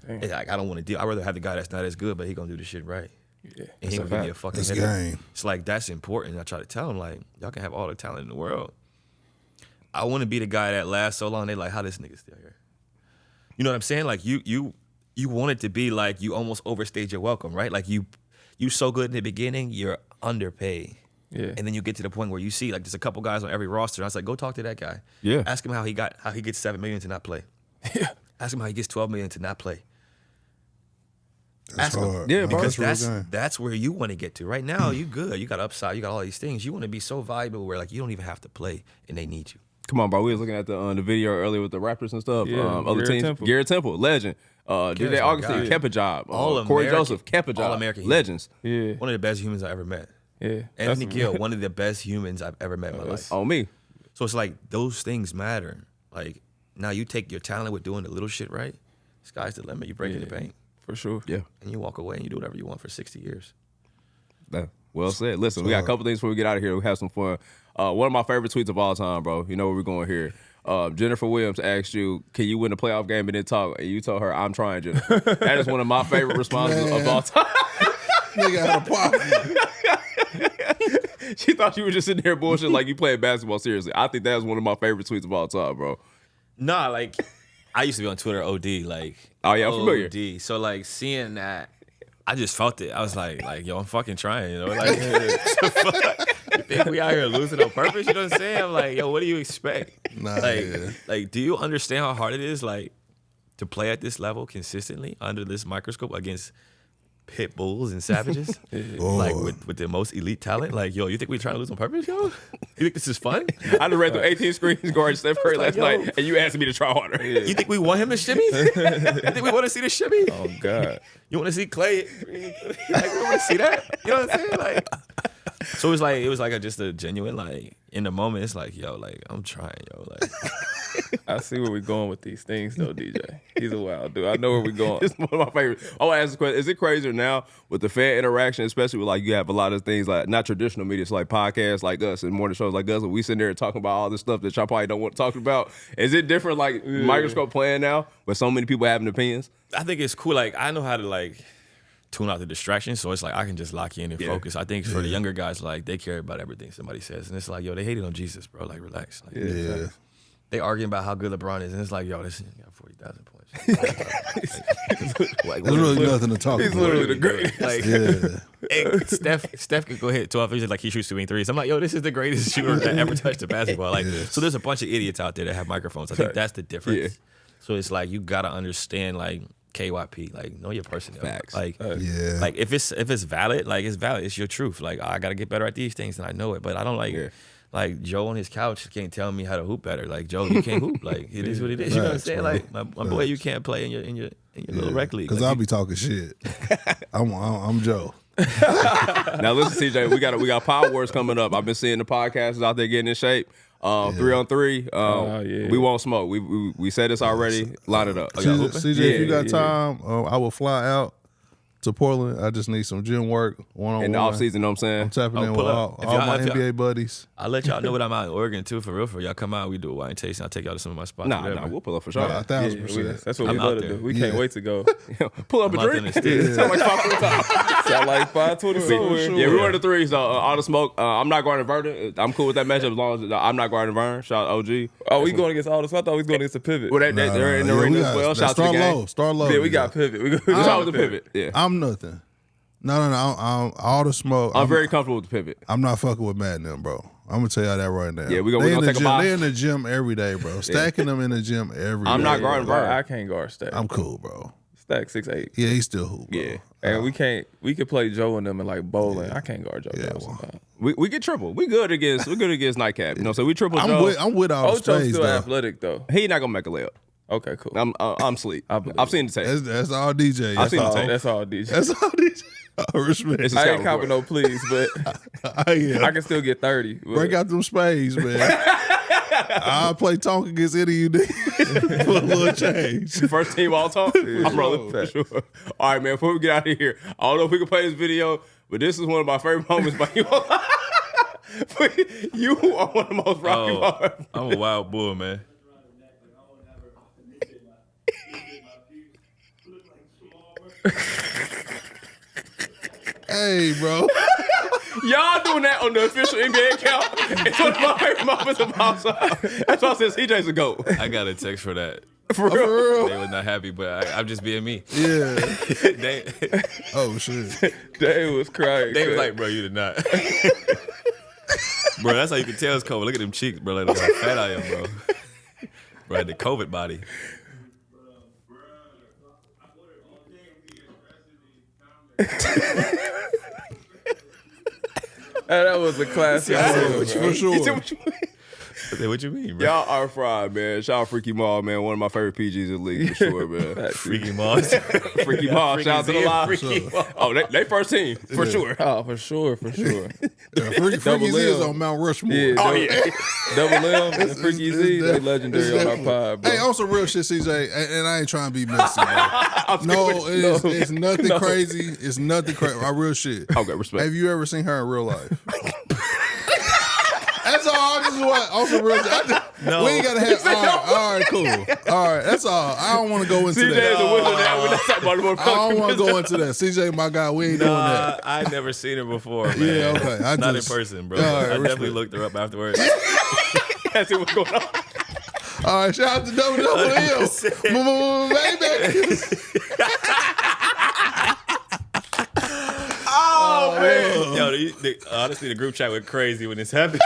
It's like I don't want to deal. I'd rather have the guy that's not as good, but he gonna do the shit right. Yeah. And he gonna give me a fucking That's headache. game. It's like that's important. I try to tell him like y'all can have all the talent in the world. I want to be the guy that lasts so long. They like, how this nigga still here? You know what I'm saying? Like you want it to be like you almost overstayed your welcome, right? Like you so good in the beginning, you're underpaid. Yeah. And then you get to the point where you see like there's a couple guys on every roster. I was like, go talk to that guy. Yeah. Ask him how he gets $7 million to not play. Yeah. Ask him how he gets $12 million to not play. That's Ask him. hard. Yeah, No, bro. Because that's real game. that's where you want to get to. Right now, you good. You got upside. You got all these things. You want to be so valuable where like you don't even have to play and they need you. Come on, bro. We was looking at the video earlier with the Raptors and stuff. Yeah, Other Garrett teams. Temple. Garrett Temple, legend. DJ my Augustine guy. kept a job. All Corey American- Joseph kept a job. All-American. Legends. Yeah. One of the best humans I ever met. Yeah. Anthony That's- Gill, one of the best humans I've ever met in my life. On me. So it's like those things matter. Like now you take your talent with doing the little shit right. Sky's the limit. You break in the bank For sure. Yeah. and you walk away and you do whatever you want for 60 years. Yeah. Well said. Listen, we got a couple things before we get out of here. We have some fun. One of my favorite tweets of all time, bro. You know where we're going here. Jennifer Williams asked you, can you win a playoff game and then talk? And you told her, I'm trying, Jennifer. That is one of my favorite responses of all time. Nigga had a pop. She thought you were just sitting there bullshit like you playing basketball seriously. I think that was one of my favorite tweets of all time, bro. Nah, like I used to be on Twitter OD, like Oh, yeah, I'm familiar. OD. So like seeing that, I just felt it. I was like yo, I'm fucking trying, you know? Like you think we out here losing on purpose? You know what I'm saying? I'm like, yo, what do you expect? Nah, like, yeah. like, do you understand how hard it is, like, to play at this level consistently under this microscope against pit bulls and savages, like with the most elite talent. Like, yo, you think we trying to lose on purpose, yo? You think this is fun? I just read through 18 screens guarding Steph Curry last night, and you asked me to try harder. You think we want him to shimmy? You think we want to see the shimmy? Oh God. You want to see Clay? Like, we want to see that? You know what I'm saying? Like, so it was like just a genuine, like, in the moment, it's like, yo, like, I'm trying, yo, like. I see where we're going with these things, though, DJ. He's a wild dude. I know where we're going. It's one of my favorites. I want to ask the question: is it crazier now with the fan interaction, especially with like you have a lot of things like not traditional media, so like podcasts like us and morning shows like us, when we sitting there talking about all this stuff that y'all probably don't want to talk about? Is it different, like microscope playing now, where so many people having opinions? I think it's cool. Like, I know how to like tune out the distractions, so it's like I can just lock you in and focus. I think for the younger guys, like, they care about everything somebody says, and it's like, yo, they hated on Jesus, bro. Like, relax. Like, they arguing about how good LeBron is, and it's like, yo, this nigga got 40,000 points. There's really nothing to talk about. He's literally the greatest. Like, hey, Steph could go hit 12 threes like he shoots 2 threes. I'm like, yo, this is the greatest shooter that ever touched a basketball. Like, so there's a bunch of idiots out there that have microphones. I think that's the difference. Yeah. So it's like, you gotta understand, like, KYP, like, know your person. Facts. Like, like if it's valid, like, it's valid. It's your truth. Like, I gotta get better at these things, and I know it, but I don't like. Like, Joe on his couch can't tell me how to hoop better. Like, Joe, you can't hoop. Like, it is what it is. You know what I'm saying? Like, my boy, you can't play in your little rec league. Because like, I'll be talking shit. I'm Joe. Now listen, CJ, we got Power Wars coming up. I've been seeing the podcasters out there getting in shape. 3-on-3. We won't smoke. We said this already. Line it up. CJ, if you got time, I will fly out to Portland. I just need some gym work, one-on-one. In the offseason, you know what I'm saying? I'm tapping in with all my NBA buddies. I'll let y'all know what I'm out in Oregon, too, for real. Y'all come out, we do a wine tasting. I'll take y'all to some of my spots. Nah, we'll pull up for sure. 1,000%. That's what we love to do. We can't wait to go. Pull up a drink. Sound like 5:45. Sound like 5:24. Yeah, we were the threes. All the smoke. I'm not guarding Vernon. I'm cool with that matchup as long as I'm not guarding Vern. Shout out OG. Oh, we going against all this. I thought we was going against the pivot. Well, they're in the ring as well. Shout out to the game. Start low. Yeah, we got pivot. We Shout out to the pivot. Yeah. I'm nothing. No. I'm all the smoke. I'm very comfortable with the pivot. I'm not fucking with Matt and them, bro. I'm gonna tell y'all that right now. Yeah, we're gonna take a box. They're in the gym every day, bro. Stacking them in the gym every day. I'm not guarding Vern. I can't guard Stack. I'm cool, bro. Stack 6'8". Yeah, he's still hoop, bro. Yeah, and we could play Joe and them in like bowling. I can't guard Joe Johnson. We get triple. We good against Nightcap. You know, so we triple Joe. I'm with all the Ocho's space, still though. athletic though. He not gonna make a layup. Okay, cool. I'm sleep. I've seen the tape. That's all DJ. I've seen the tape. That's all DJ. That's all DJ. I respect. I ain't counting no please, but I can still get 30. Break out them spades, man. I'll play Tonka against any of you niggas for a little change. First team all talk. I'm rolling for sure. All right, man. Before we get out of here, I don't know if we can play this video, but this is one of my favorite moments by you. You are one of the most rocky bars. I'm a wild bull, man. Hey, bro. Y'all doing that on the official NBA account. It's one of my favorite moments of outside. That's why I said CJ's a GOAT. I got a text for that. For real. They were not happy, but I'm just being me. Yeah. They, Oh, shit. They was crying. They was like, bro, you did not. Bro, that's how you can tell it's COVID. Look at them cheeks, bro. Like, look how fat I am, bro. Bro, I had the COVID body. That was a classic. For sure. What you mean, bro? Y'all are fried, man. Shout out Freaky Maul, man. One of my favorite PGs in the league, for sure, man. Freaky Moss. Freaky Maul. Shout out to the live. Oh, they first team, for sure. Oh, for sure. Freaky Z is on Mount Rushmore. Yeah, Oh, yeah. Double M and Freaky Z, they legendary on our pod, bro. Hey, on some real shit, CJ, and I ain't trying to be messy, bro. It's nothing crazy. It's nothing crazy. My real shit. Okay, respect. Have you ever seen her in real life? That's all. I just want on some real shit. No. We ain't gotta have. All right, cool. All right, that's all. I don't want to go into CJ that. is a winner now. We're not talking about the more I don't want to go into that. CJ, my guy, we ain't doing that. I never seen her before, man. Yeah, okay. Not in person, bro. All right, I definitely looked her up afterwards. That's what's going on. All right, shout out to Double M, baby. Oh, man. Yo, honestly, the group chat went crazy when this happened.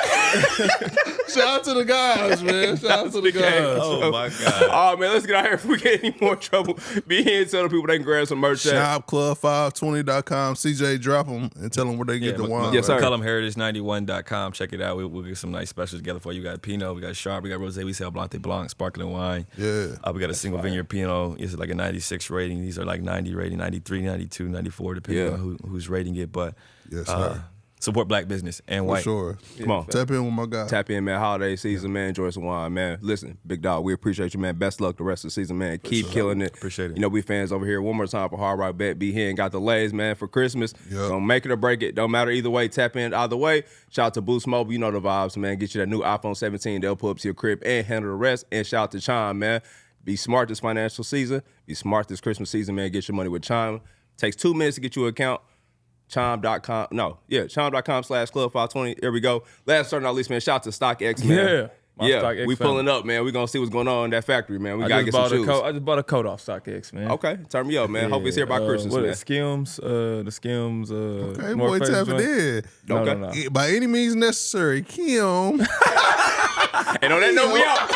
Shout out to the guys, man. Shout out to the guys. Oh my God. Oh man, let's get out here before we get any more trouble. Be here and tell the people they can grab some merch. Shopclub520.com. CJ, drop them and tell them where they get the wine. Yes, sir. McCollumheritage91.com. Check it out. We'll get some nice specials together for you. We got Pinot, we got Sharp, we got Rosé, we sell Blanc, sparkling wine. Yeah. We got a single vineyard Pinot. It's like a 96 rating. These are like 90 rating, 93, 92, 94, depending on who's rating it. But Yes, sir. support black business and For white. sure. Come on. Tap in with my guy. Tap in, man. Holiday season, man. Enjoy some wine, man. Listen, big dog, we appreciate you, man. Best luck the rest of the season, man. Keep killing it. Appreciate it. You know, we fans over here. One more time for Hard Rock Bet. B Hen got the lays, man, for Christmas. Yep. So make it or break it. Don't matter either way. Tap in either way. Shout out to Boost Mobile. You know the vibes, man. Get you that new iPhone 17. They'll pull up to your crib and handle the rest. And shout out to Chime, man. Be smart this financial season. Be smart this Christmas season, man. Get your money with Chime. Takes 2 minutes to get you an account. Chime.com/club520. There we go. Last but not least, man, shout out to StockX, man. My StockX we family. pulling up, man. We gonna see what's going on in that factory, man. We I gotta just get some bought a shoes. coat. I just bought a coat off StockX, man. Okay, turn me up, man. Hope it's here by Christmas, what man. The Skims. Okay, North boy, Face tap joint. it in. Okay. No. By any means necessary. Kim. And on that note, we out.